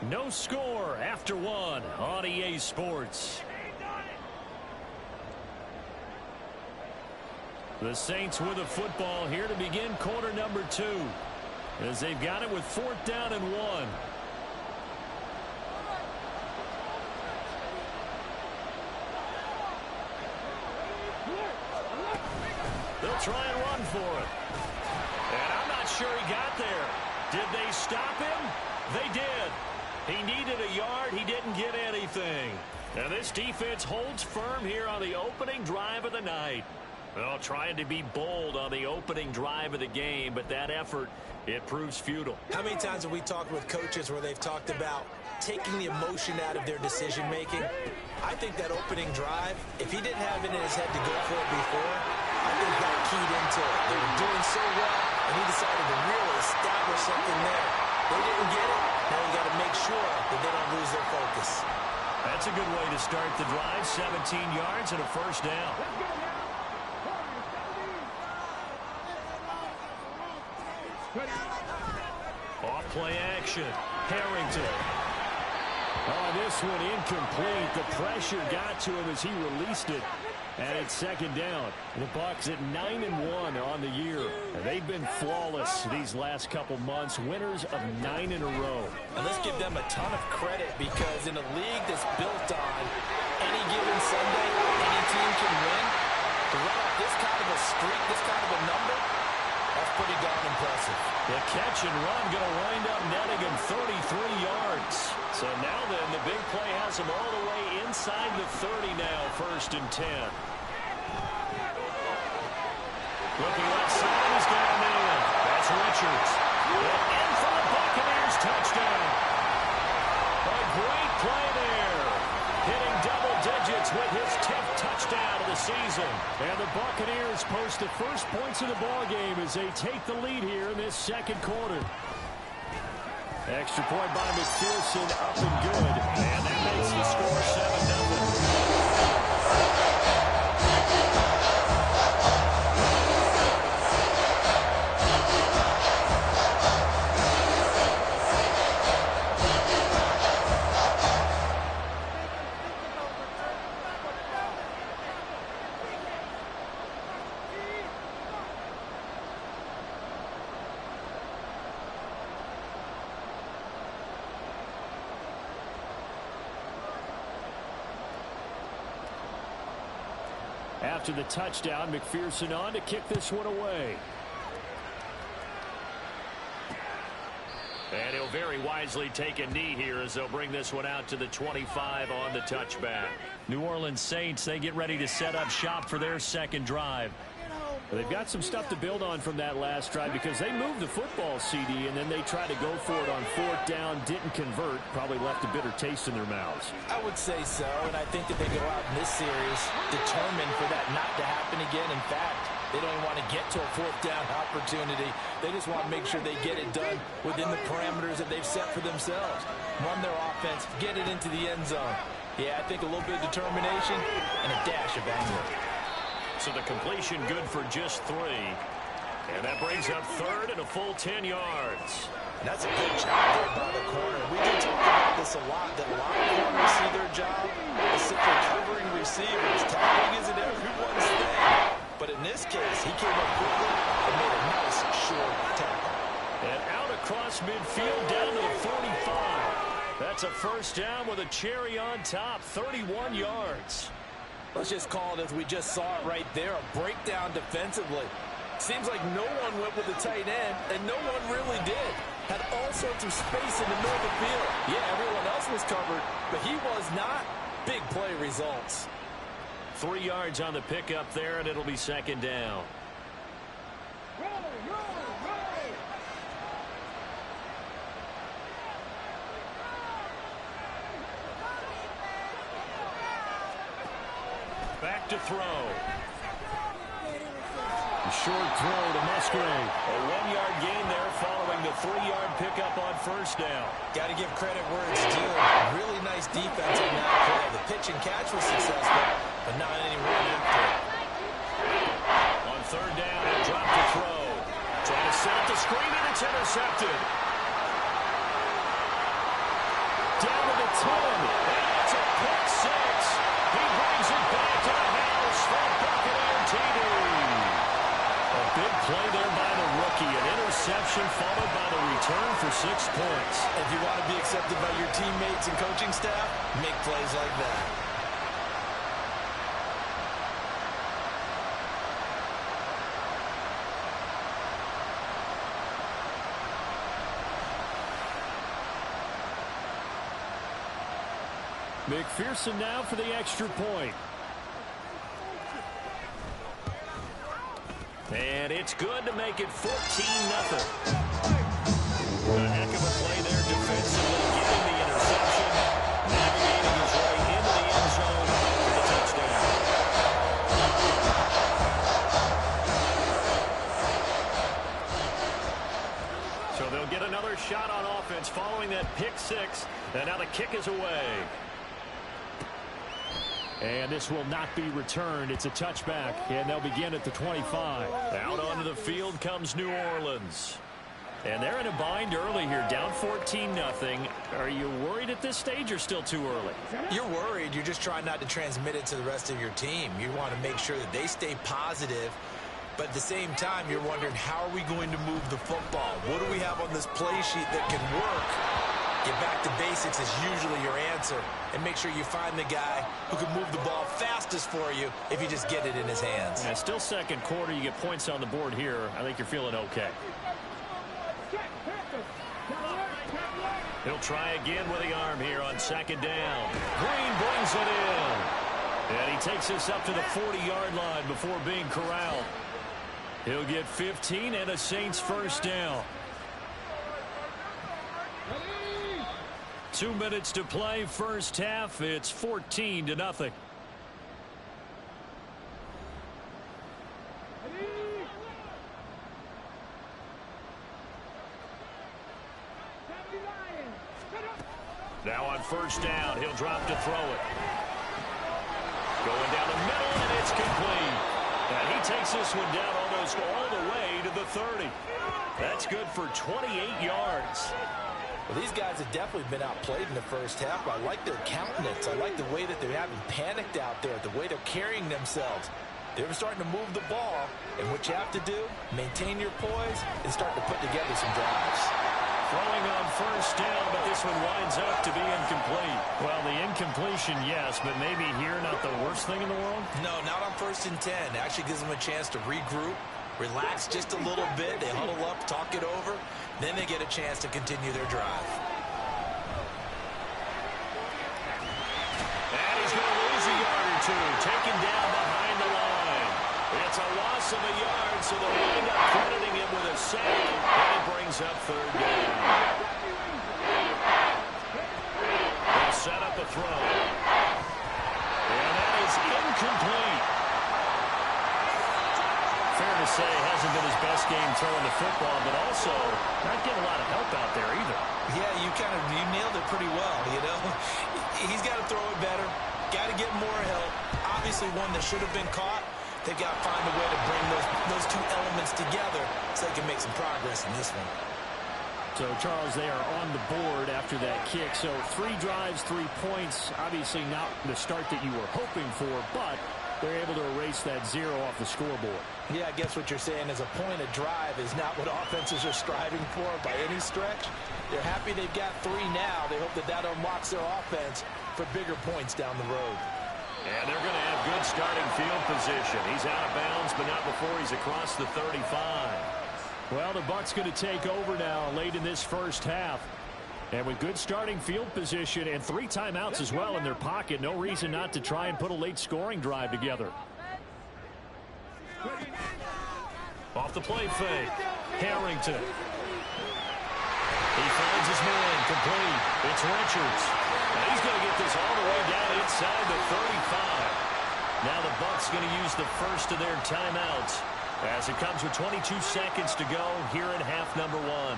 No score after 1 on EA Sports. The Saints with the football here to begin quarter number 2. As they've got it with 4th down and 1. They'll try and run for it. And I'm not sure he got there. Did they stop him? They did. He needed a yard. He didn't get anything. And this defense holds firm here on the opening drive of the night. Well, trying to be bold on the opening drive of the game, but that effort, it proves futile. How many times have we talked with coaches where they've talked about taking the emotion out of their decision-making? I think that opening drive, if he didn't have it in his head to go for it before, I think that keyed into it. They were doing so well, and he decided to really establish something there. They didn't get it. Now you got to make sure that they don't lose their focus. That's a good way to start the drive. 17 yards and a first down. Off play action. Harrington. Oh, this one incomplete. The pressure got to him as he released it. And it's 2nd down. The Bucs at 9-1 on the year. And they've been flawless these last couple months. Winners of 9 in a row. And let's give them a ton of credit because in a league that's built on any given Sunday, any team can win. To run off this kind of a streak, this kind of a number, that's pretty darn impressive. The catch and run going to wind up netting him 33 yards. So now then, the big play has him all the way inside the 30 now, 1st and 10. Looking left side, he's got him in. That's Richards. And in for the Buccaneers touchdown. A great play there. Hitting double digits with his 10th touchdown of the season. And the Buccaneers post the first points of the ball game as they take the lead here in this 2nd quarter. Extra point by McPherson, up and good. And that makes the score 7-0. After the touchdown, McPherson on to kick this one away. And he'll very wisely take a knee here as they'll bring this one out to the 25 on the touchback. New Orleans Saints, they get ready to set up shop for their 2nd drive. They've got some stuff to build on from that last drive because they moved the football, CD, and then they tried to go for it on 4th down, didn't convert, probably left a bitter taste in their mouths. I would say so, and I think that they go out in this series determined for that not to happen again. In fact, They don't even want to get to a fourth down opportunity. They just want to make sure they get it done within the parameters that they've set for themselves. Run their offense, get it into the end zone. Yeah, I think a little bit of determination and a dash of anger. So the completion good for just 3. And that brings up third and a full 10 yards. And that's a good job there by the corner. We do talk about this a lot, that a lot of corners see their job as simply covering receivers. Tackling isn't everyone's thing. But in this case, he came up quickly and made a nice short tackle. And out across midfield down to the 45. That's a first down with a cherry on top, 31 yards. Let's just call it as we just saw it right there, a breakdown defensively. Seems like no one went with the tight end, and no one really did. Had all sorts of space in the middle of the field. Yeah, everyone else was covered, but he was not. Big play results. 3 yards on the pickup there, and it'll be second down. Back to throw. Short throw to Musgrave. A 1-yard gain there following the 3-yard pickup on first down. Got to give credit where it's due. Really nice defense on that play. The pitch and catch was successful, but not any run after it. On third down, and drop to throw. Trying to set up the screen, and it's intercepted. Down to the 10. And it's a pick 6. He brings it back to the house for Buccaneer TD. A big play there by the rookie. An interception followed by the return for 6 points. If you want to be accepted by your teammates and coaching staff, make plays like that. McPherson now for the extra point. And it's good to make it 14-0. A heck of a play there defensively, getting the interception, navigating his way into the end zone for the touchdown. So they'll get another shot on offense following that pick 6, and now the kick is away. And this will not be returned. It's a touchback, and they'll begin at the 25. Out onto the field comes New Orleans. And they're in a bind early here, down 14-0. Are you worried at this stage or still too early? You're worried. You're just trying not to transmit it to the rest of your team. You want to make sure that they stay positive. But at the same time, you're wondering, how are we going to move the football? What do we have on this play sheet that can work? Get back to basics is usually your answer. And make sure you find the guy who can move the ball fastest for you if you just get it in his hands. Yeah, still second quarter. You get points on the board here. I think you're feeling okay. He'll try again with the arm here on second down. Green brings it in. And he takes us up to the 40-yard line before being corralled. He'll get 15 and a Saints first down. 2 minutes to play, first half. It's 14-0. Now on first down, he'll drop to throw it. Going down the middle, and it's complete. And he takes this one down almost all the way to the 30. That's good for 28 yards. Well, these guys have definitely been outplayed in the first half. I like their countenance. I like the way that they haven't panicked out there, the way they're carrying themselves. They're starting to move the ball, and what you have to do, maintain your poise and start to put together some drives. Throwing on first down, but this one winds up to be incomplete. Well, the incompletion, yes, but maybe here not the worst thing in the world? No, not on 1st and 10. It actually gives them a chance to regroup, relax just a little bit. They huddle up, talk it over. Then they get a chance to continue their drive. And he's going to lose a yard or two. Taken down behind the line. It's a loss of a yard, so they'll wind up crediting him with a sack. And it brings up third down. They'll set up a throw. And that is incomplete. say hasn't been his best game throwing the football, but also not getting a lot of help out there either. Yeah, you nailed it pretty well, you know. He's got to throw it better. Got to get more help. Obviously one that should have been caught. They've got to find a way to bring those two elements together so they can make some progress in this one. So, Charles, they are on the board after that kick. So 3 drives, 3 points. Obviously not the start that you were hoping for, but they're able to erase that 0 off the scoreboard. Yeah, I guess what you're saying is a point of drive is not what offenses are striving for by any stretch. They're happy they've got 3 now. They hope that unlocks their offense for bigger points down the road. And they're going to have good starting field position. He's out of bounds, but not before he's across the 35. Well, the Bucs going to take over now late in this first half. And with good starting field position and 3 timeouts as well in their pocket, no reason not to try and put a late scoring drive together. Off the play fake, Harrington. He finds his man, complete. It's Richards. And he's going to get this all the way down inside the 35. Now the Bucs going to use the first of their timeouts as it comes with 22 seconds to go here in half number 1.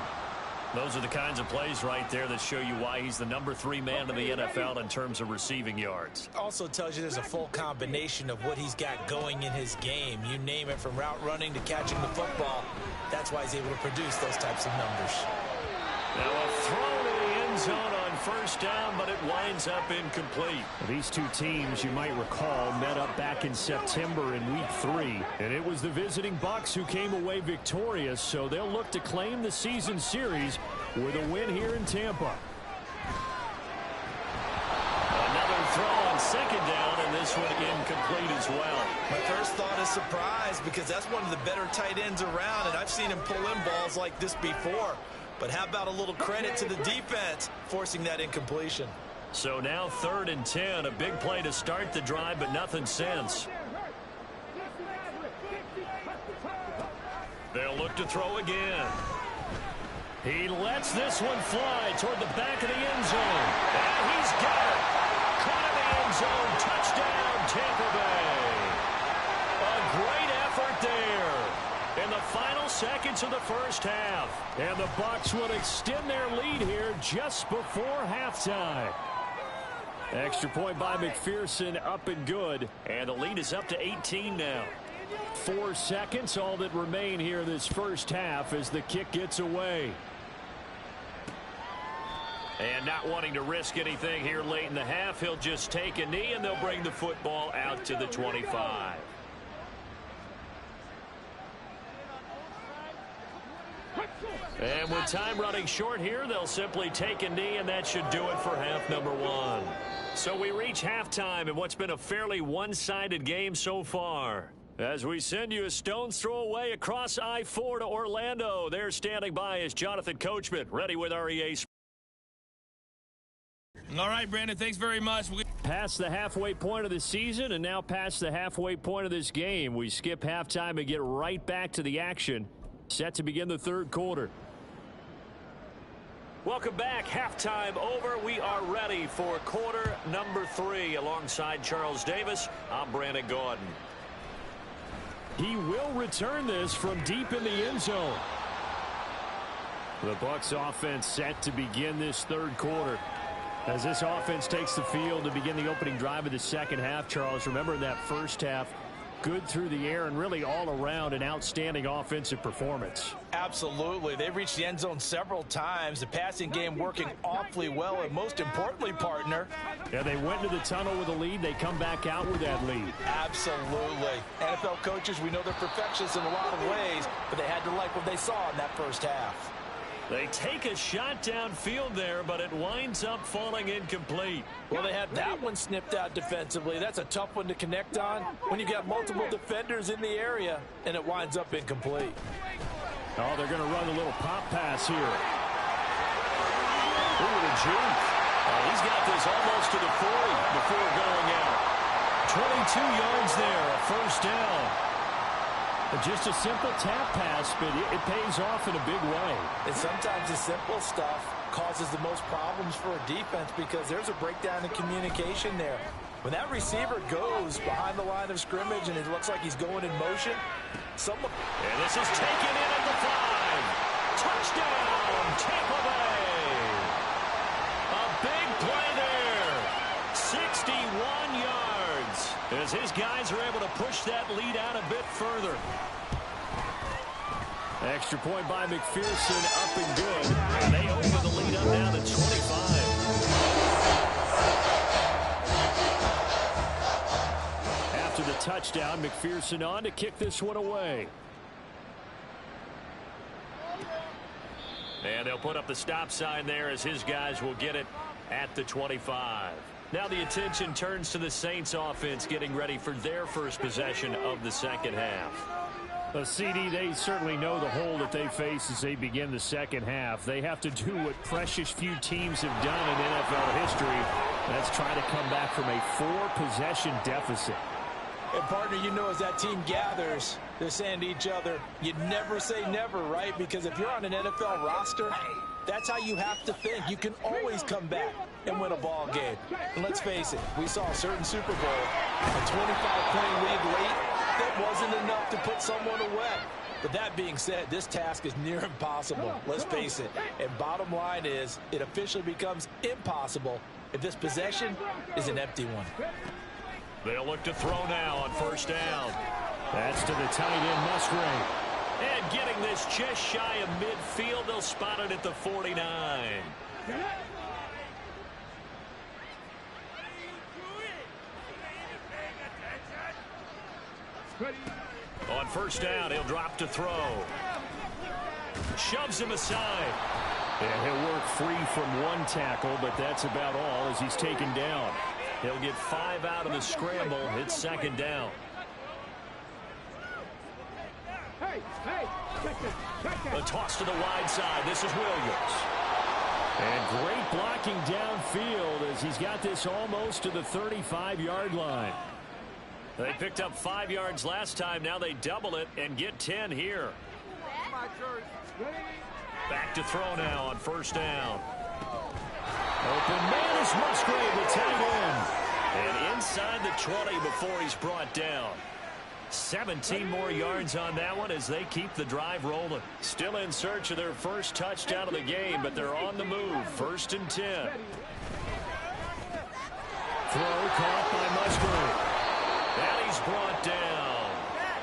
Those are the kinds of plays right there that show you why he's the number 3 man in the NFL in terms of receiving yards. Also tells you there's a full combination of what he's got going in his game. You name it, from route running to catching the football. That's why he's able to produce those types of numbers. Now a throw to the end zone on first down, but it winds up incomplete. These two teams, you might recall, met up back in September in Week 3. And it was the visiting Bucs who came away victorious, so they'll look to claim the season series with a win here in Tampa. Another throw on second down, and this one incomplete as well. My first thought is surprise, because that's one of the better tight ends around, and I've seen him pull in balls like this before. But how about a little credit to the defense forcing that incompletion? So now 3rd and 10, a big play to start the drive, but nothing since. They'll look to throw again. He lets this one fly toward the back of the end zone. And he's got it. Caught in the end zone. Touchdown, Tampa Bay. A great effort there in the final seconds of the first half. And the Bucs will extend their lead here just before halftime. Extra point by McPherson, up and good. And the lead is up to 18 now. 4 seconds, all that remain here this first half as the kick gets away. And not wanting to risk anything here late in the half, he'll just take a knee, and they'll bring the football out to the 25. And with time running short here, they'll simply take a knee, and that should do it for half number 1. So we reach halftime in what's been a fairly one-sided game so far. As we send you a stone's throw away across I-4 to Orlando. There standing by is Jonathan Coachman, ready with our EA Sports. All right, Brandon, thanks very much. Past the halfway point of the season and now past the halfway point of this game. We skip halftime and get right back to the action. Set to begin the 3rd quarter. Welcome back. Halftime over. We are ready for quarter number 3. Alongside Charles Davis, I'm Brandon Gordon. He will return this from deep in the end zone. The Bucs offense set to begin this 3rd quarter. As this offense takes the field to begin the opening drive of the second half, Charles, remember in that first half, good through the air and really all around an outstanding offensive performance. Absolutely. They've reached the end zone several times. The passing game working awfully well, and most importantly, partner. Yeah, they went into the tunnel with a lead. They come back out with that lead. Absolutely. NFL coaches, we know they're perfectionists in a lot of ways, but they had to like what they saw in that first half. They take a shot downfield there, but it winds up falling incomplete. Well, they had that one snipped out defensively. That's a tough one to connect on when you got multiple defenders in the area, and it winds up incomplete. Oh, they're going to run a little pop pass here. Ooh, the juke. He's got this almost to the 40 before going out. 22 yards there, a first down. Just a simple tap pass, but it pays off in a big way. And sometimes the simple stuff causes the most problems for a defense because there's a breakdown in communication there. When that receiver goes behind the line of scrimmage and it looks like he's going in motion, and this is taken in at the 5. Touchdown, Tampa Bay. A big play there. 61 yards as his guys are able to push that lead out a bit further. Extra point by McPherson, up and good. And they open the lead up now to 25. After the touchdown, McPherson on to kick this one away. And they'll put up the stop sign there as his guys will get it at the 25. Now the attention turns to the Saints offense getting ready for their first possession of the second half. The CD, they certainly know the hole that they face as they begin the second half. They have to do what precious few teams have done in NFL history. That's try to come back from a 4-possession deficit. And, partner, you know as that team gathers, they're saying to each other, you never say never, right? Because if you're on an NFL roster, that's how you have to think. You can always come back and win a ball game. And let's face it, we saw a certain Super Bowl, a 25-point lead late. That wasn't enough to put someone away. But that being said, this task is near impossible. Let's face it. And bottom line is, it officially becomes impossible if this possession is an empty one. They'll look to throw now on first down. That's to the tight end, Musgrave. And getting this just shy of midfield, they'll spot it at the 49. On first down, he'll drop to throw. Shoves him aside. And he'll work free from one tackle, but that's about all as he's taken down. He'll get 5 out of the scramble. It's second down. A toss to the wide side. This is Williams. And great blocking downfield as he's got this almost to the 35-yard line. They picked up 5 yards last time. Now they double it and get 10 here. Back to throw now on first down. Open man is Musgrave, the tight end. And inside the 20 before he's brought down. 17 more yards on that one as they keep the drive rolling. Still in search of their first touchdown of the game, but they're on the move. First and 10. Throw caught by Musgrave. And he's brought down.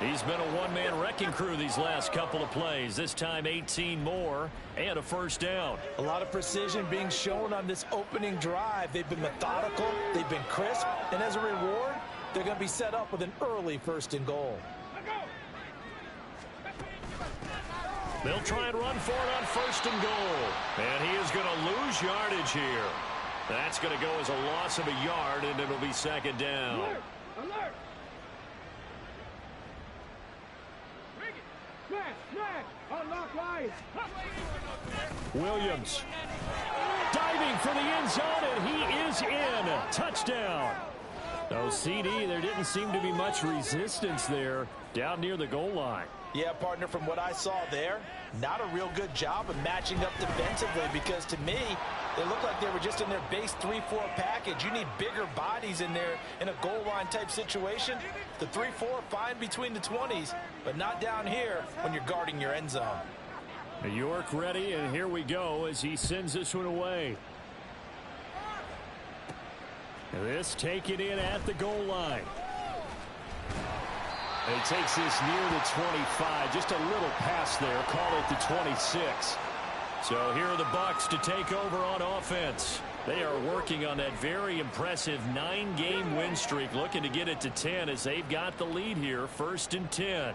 He's been a one-man wrecking crew these last couple of plays. This time 18 more and a first down. A lot of precision being shown on this opening drive. They've been methodical, they've been crisp, and as a reward, they're going to be set up with an early first and goal. They'll try and run for it on first and goal. And he is going to lose yardage here. That's going to go as a loss of a yard, and it'll be second down. Alert! Alert! Smash! Unlock line! Williams diving for the end zone, and he is in. Touchdown. No, CD, there didn't seem to be much resistance there down near the goal line. Yeah, partner, from what I saw there, not a real good job of matching up defensively because to me, they looked like they were just in their base 3-4 package. You need bigger bodies in there in a goal line type situation. The 3-4 fine between the 20s, but not down here when you're guarding your end zone. York ready, and here we go as he sends this one away. This taken in at the goal line. He takes this near the 25, just a little pass there, call it the 26. So here are the Bucs to take over on offense. They are working on that very impressive 9-game win streak, looking to get it to 10 as they've got the lead here, first and 10.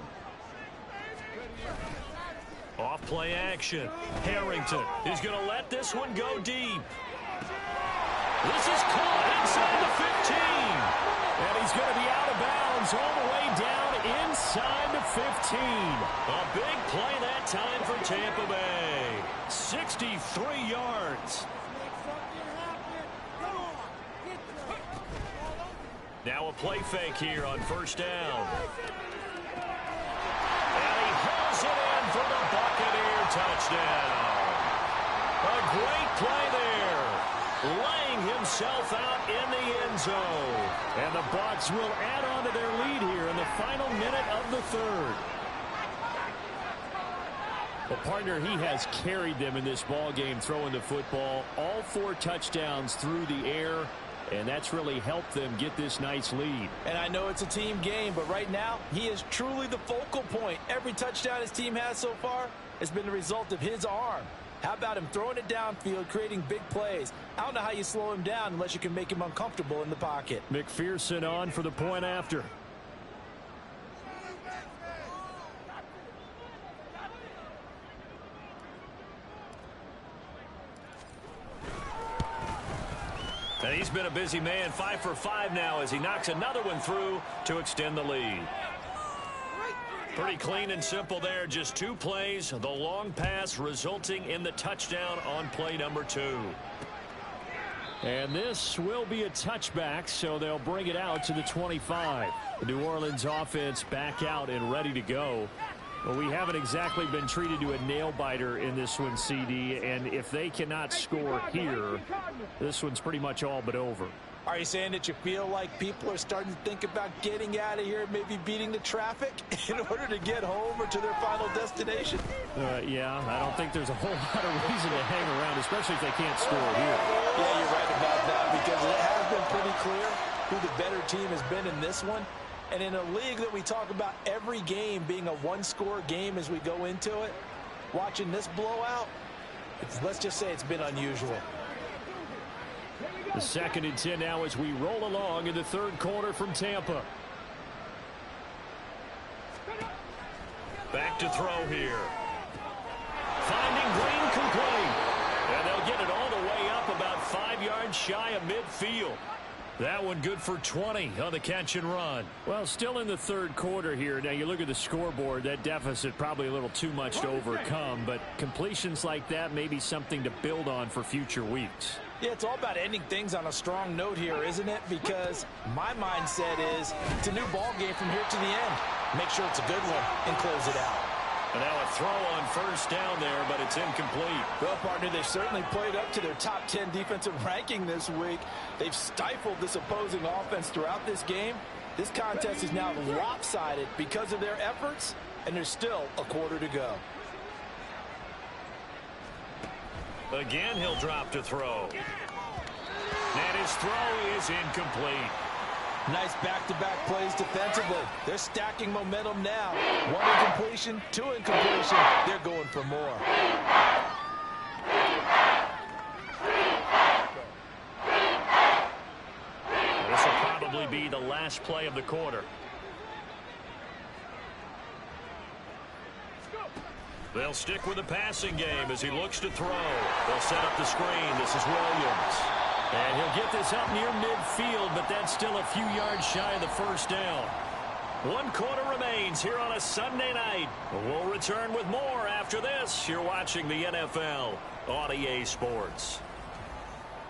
Off play action. Harrington is going to let this one go deep. This is caught inside the 15. And he's going to be out of bounds all the way down inside the 15. A big play that time for Tampa Bay. 63 yards. Now a play fake here on first down. And he hauls it in for the Buccaneer touchdown. A great play there. laying himself out in the end zone. And the Bucs will add on to their lead here in the final minute of the third. Well, partner, he has carried them in this ball game throwing the football. All 4 touchdowns through the air, and that's really helped them get this nice lead. And I know it's a team game, but right now, he is truly the focal point. Every touchdown his team has so far has been the result of his arm. How about him throwing it downfield, creating big plays? I don't know how you slow him down unless you can make him uncomfortable in the pocket. McPherson on for the point after. And he's been a busy man, 5 for 5 now as he knocks another one through to extend the lead. Pretty clean and simple there. Just 2 plays. The long pass resulting in the touchdown on play number 2. And this will be a touchback, so they'll bring it out to the 25. The New Orleans offense back out and ready to go. Well, we haven't exactly been treated to a nail-biter in this one, CD, and if they cannot score here, this one's pretty much all but over. Are you saying that you feel like people are starting to think about getting out of here, maybe beating the traffic in order to get home or to their final destination? Yeah, I don't think there's a whole lot of reason to hang around, especially if they can't score here. Yeah, you're right about that, because it has been pretty clear who the better team has been in this one. And in a league that we talk about every game being a one-score game as we go into it, watching this blowout, let's just say it's been unusual. The 2nd and 10 now as we roll along in the third quarter from Tampa. Back to throw here. Finding Green complete. And they'll get it all the way up about 5 yards shy of midfield. That one good for 20 on the catch and run. Well, still in the third quarter here. Now, you look at the scoreboard, that deficit probably a little too much to overcome, but completions like that may be something to build on for future weeks. Yeah, it's all about ending things on a strong note here, isn't it? Because my mindset is it's a new ball game from here to the end. Make sure it's a good one and close it out. And now a throw on first down there, but it's incomplete. Well, partner, they certainly played up to their top 10 defensive ranking this week. They've stifled this opposing offense throughout this game. This contest is now lopsided because of their efforts, and there's still a quarter to go. Again, he'll drop to throw. And his throw is incomplete. Nice back-to-back plays defensively. They're stacking momentum now. 1 incompletion, 2 incompletion. They're going for more. This will probably be the last play of the quarter. They'll stick with the passing game as he looks to throw. They'll set up the screen. This is Williams. And he'll get this up near midfield, but that's still a few yards shy of the first down. 1 quarter remains here on a Sunday night. We'll return with more after this. You're watching the NFL on EA Sports.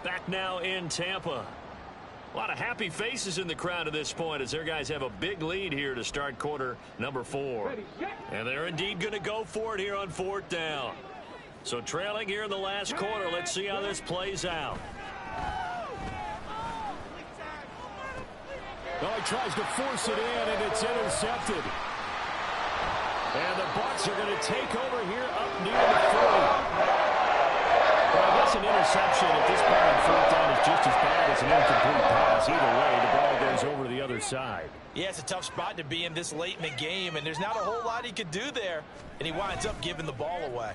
Back now in Tampa. A lot of happy faces in the crowd at this point as their guys have a big lead here to start quarter number 4. And they're indeed going to go for it here on 4th down. So trailing here in the last quarter, let's see how this plays out. Oh, he tries to force it in, and it's intercepted. And the Bucs are going to take over here up near the 40. Well, I guess an interception at this point on 4th down is just as bad as an incomplete pass. Either way, the ball goes over to the other side. Yeah, it's a tough spot to be in this late in the game, and there's not a whole lot he could do there, and he winds up giving the ball away.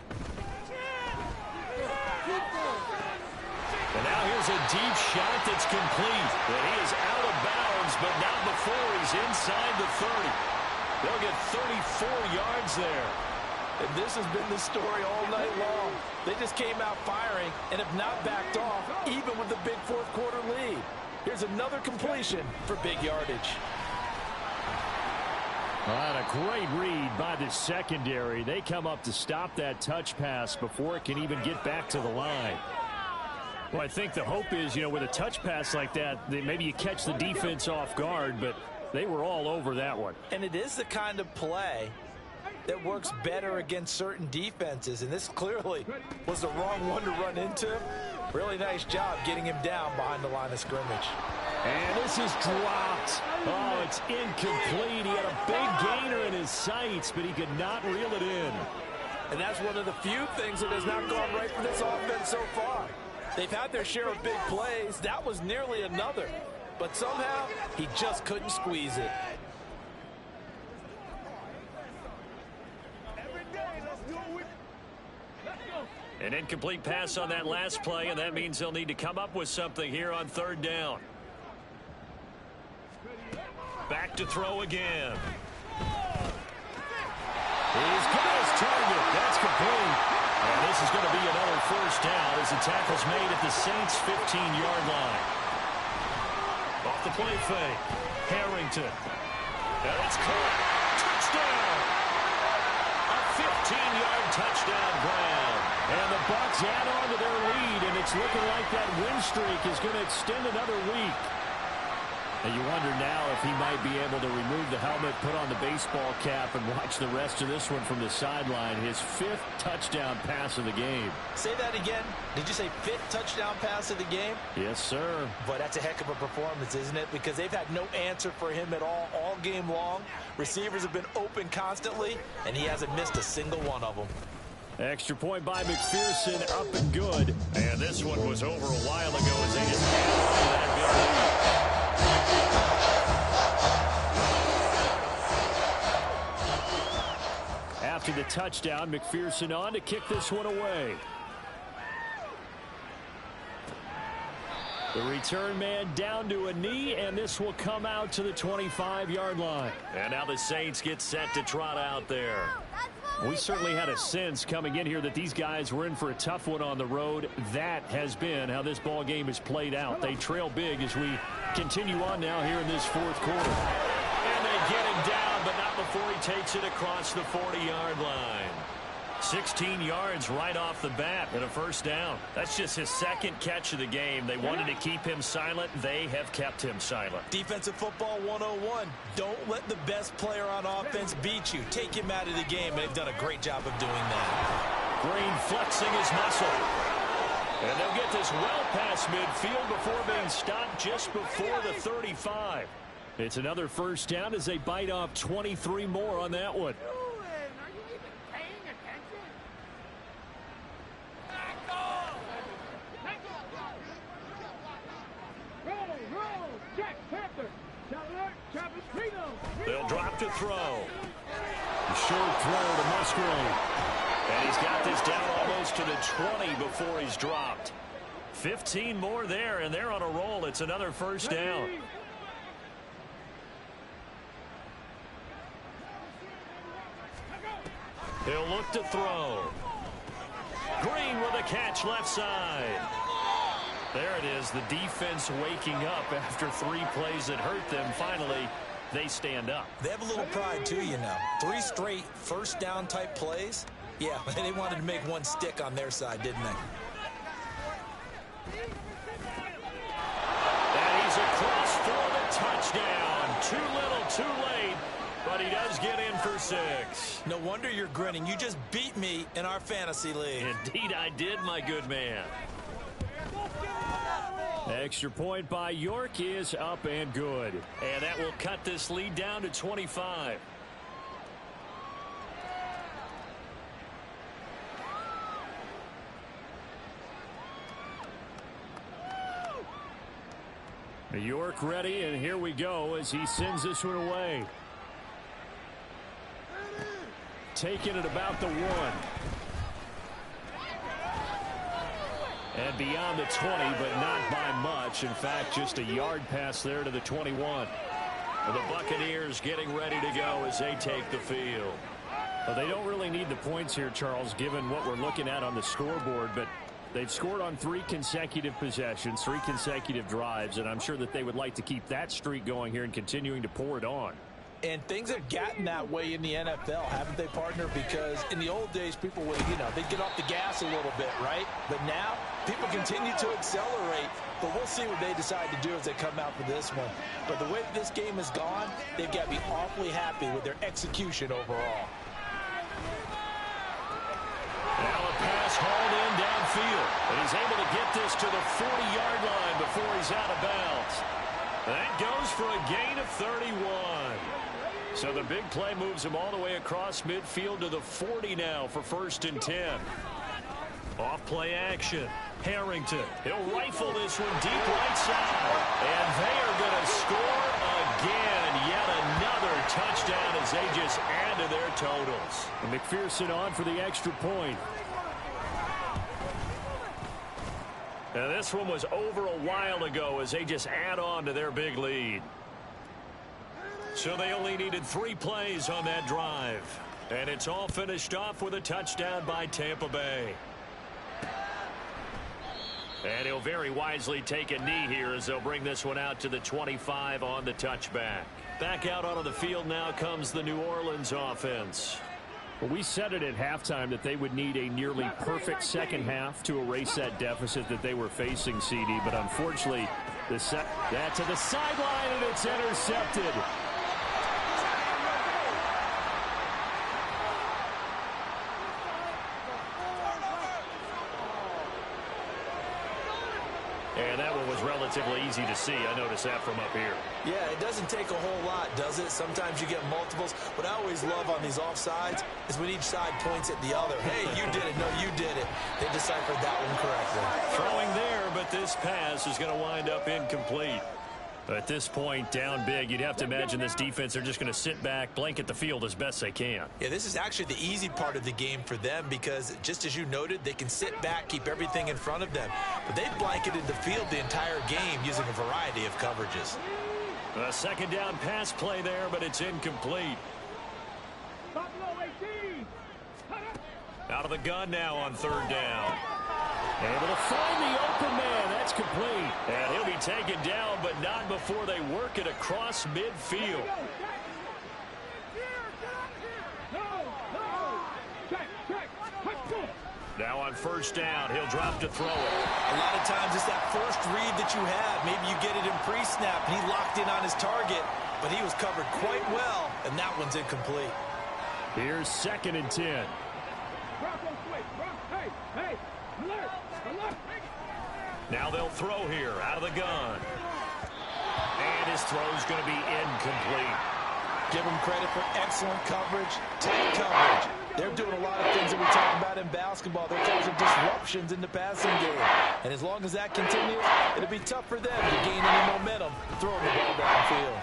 And now here's a deep shot that's complete. And he is out of bounds, but not before he's inside the 30. They'll get 34 yards there. And this has been the story all night long. They just came out firing and have not backed off, even with the big 4th quarter lead. Here's another completion for big yardage. All right, a great read by the secondary. They come up to stop that touch pass before it can even get back to the line. Well, I think the hope is, with a touch pass like that, maybe you catch the defense off guard, but they were all over that one. And it is the kind of play that works better against certain defenses, and this clearly was the wrong one to run into. Really nice job getting him down behind the line of scrimmage. And this is dropped. Oh, it's incomplete. He had a big gainer in his sights, but he could not reel it in. And that's one of the few things that has not gone right for this offense so far. They've had their share of big plays. That was nearly another. But somehow, he just couldn't squeeze it. An incomplete pass on that last play, and that means they'll need to come up with something here on third down. Back to throw again. He's got his target. That's complete. And this is going to be another first down as the tackle's made at the Saints' 15-yard line. Off the play fake. Harrington. And it's caught. Touchdown. A 15-yard touchdown grab. And the Bucs add on to their lead, and it's looking like that win streak is going to extend another week. And you wonder now if he might be able to remove the helmet, put on the baseball cap, and watch the rest of this one from the sideline. His 5th touchdown pass of the game. Say that again. Did you say 5th touchdown pass of the game? Yes, sir. But that's a heck of a performance, isn't it? Because they've had no answer for him at all game long. Receivers have been open constantly, and he hasn't missed a single one of them. Extra point by McPherson, up and good. And this one was over a while ago as they just added on to that big lead. After the touchdown, McPherson on to kick this one away. The return man down to a knee, and this will come out to the 25-yard line. And now the Saints get set to trot out there. We certainly had a sense coming in here that these guys were in for a tough one on the road. That has been how this ball game has played out. They trail big as we continue on now here in this fourth quarter. And they get him down, but not before he takes it across the 40-yard line. 16 yards right off the bat and a first down. That's just his 2nd catch of the game. They wanted to keep him silent. They have kept him silent. Defensive football 101. Don't let the best player on offense beat you. Take him out of the game. They've done a great job of doing that. Green flexing his muscle. And they'll get this well past midfield before being stopped just before the 35. It's another first down as they bite off 23 more on that one. They'll drop to throw. Short throw to Musgrave. And he's got this down almost to the 20 before he's dropped. 15 more there, and they're on a roll. It's another first down. He'll look to throw. Green with a catch left side. There it is, the defense waking up after 3 plays that hurt them. Finally, they stand up. They have a little pride, too, you know. 3 straight first down type plays. Yeah, they wanted to make one stick on their side, didn't they? And he's across for the touchdown. Too little, too late, but he does get in for 6. No wonder you're grinning. You just beat me in our fantasy league. Indeed I did, my good man. Extra point by York is up and good. And that will cut this lead down to 25. York ready, and here we go as he sends this one away. Taking it about the 1. And beyond the 20, but not by much. In fact, just a yard pass there to the 21. And the Buccaneers getting ready to go as they take the field. Well, they don't really need the points here, Charles, given what we're looking at on the scoreboard, but they've scored on 3 consecutive possessions, 3 consecutive drives, and I'm sure that they would like to keep that streak going here and continuing to pour it on. And things have gotten that way in the NFL, haven't they, partner? Because in the old days, people would, they'd get off the gas a little bit, right? But now, people continue to accelerate. But we'll see what they decide to do as they come out for this one. But the way that this game has gone, they've got to be awfully happy with their execution overall. Now a pass hauled in field. And he's able to get this to the 40-yard line before he's out of bounds. That goes for a gain of 31. So the big play moves him all the way across midfield to the 40 now for 1st and 10. Off play action. Harrington. He'll rifle this one deep right side. And they are going to score again. Yet another touchdown as they just add to their totals. And McPherson on for the extra point. And this one was over a while ago as they just add on to their big lead. So they only needed 3 plays on that drive. And it's all finished off with a touchdown by Tampa Bay. And he'll very wisely take a knee here as they'll bring this one out to the 25 on the touchback. Back out onto the field now comes the New Orleans offense. Well, we said it at halftime that they would need a nearly perfect second half to erase that deficit that they were facing, CD. But unfortunately, that to the sideline, and it's intercepted. And that one was relatively easy to see. I noticed that from up here. Yeah, it doesn't take a whole lot, does it? Sometimes you get multiples. What I always love on these offsides is when each side points at the other. Hey, you did it. No, you did it. They deciphered that one correctly. Throwing there, but this pass is going to wind up incomplete. At this point, down big, you'd have to imagine this defense, they're just going to sit back, blanket the field as best they can. Yeah, this is actually the easy part of the game for them because, just as you noted, they can sit back, keep everything in front of them. But they've blanketed the field the entire game using a variety of coverages. A second down pass play there, but it's incomplete. Out of the gun now on 3rd down. Able to find the open man. That's complete. And he'll be taken down, but not before they work it across midfield. Now on 1st down, he'll drop to throw it. A lot of times it's that first read that you have. Maybe you get it in pre-snap, and he locked in on his target, but he was covered quite well, and that one's incomplete. Here's 2nd and 10. Now they'll throw here out of the gun. And his throw's going to be incomplete. Give them credit for excellent coverage, tight coverage. They're doing a lot of things that we talk about in basketball. They're causing disruptions in the passing game. And as long as that continues, it'll be tough for them to gain any momentum throwing the ball downfield.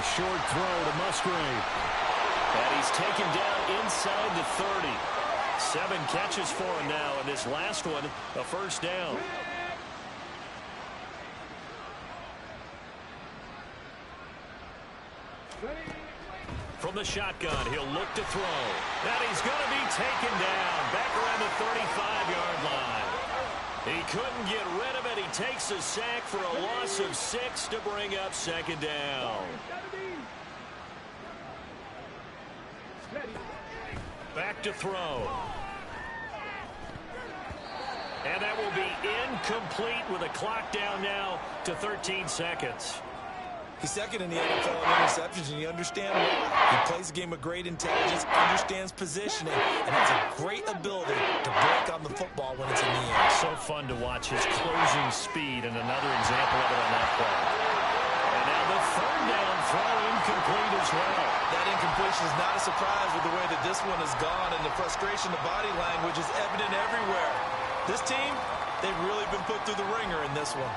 The short throw to Musgrave. And he's taken down inside the 30. 7 catches for him now, and this last one, a 1st down. From the shotgun, he'll look to throw. And he's going to be taken down back around the 35-yard line. He couldn't get rid of it. He takes a sack for a loss of 6 to bring up 2nd down. Back to throw. And that will be incomplete with a clock down now to 13 seconds. He's 2nd in the NFL in interceptions, and you understand why. He plays a game of great intelligence, understands positioning, and has a great ability to break on the football when it's in the air. So fun to watch his closing speed, and another example of it on that play. And now the 3rd down throw incomplete as well. That incompletion is not a surprise with the way that this one has gone, and the frustration, the body language is evident everywhere. This team, they've really been put through the ringer in this one.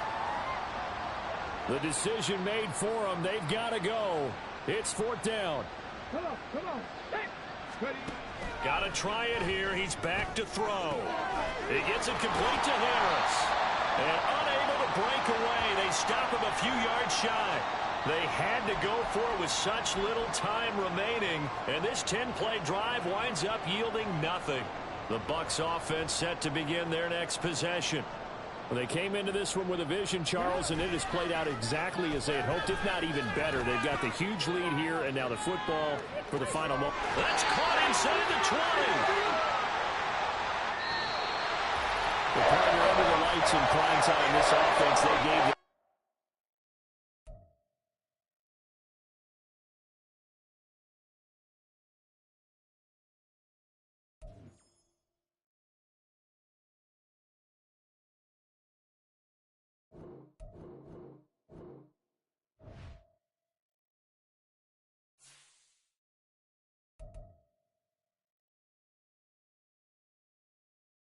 The decision made for them. They've got to go. It's 4th down. Come on. Hey. Got to try it here. He's back to throw. He gets it complete to Harris. And unable to break away. They stop him a few yards shy. They had to go for it with such little time remaining. And this 10-play drive winds up yielding nothing. The Bucs offense set to begin their next possession. Well, they came into this one with a vision, Charles, and it has played out exactly as they had hoped, if not even better. They've got the huge lead here, and now the football for the final moment. That's caught inside the 20. The partner under the lights in prime time, this offense, they gave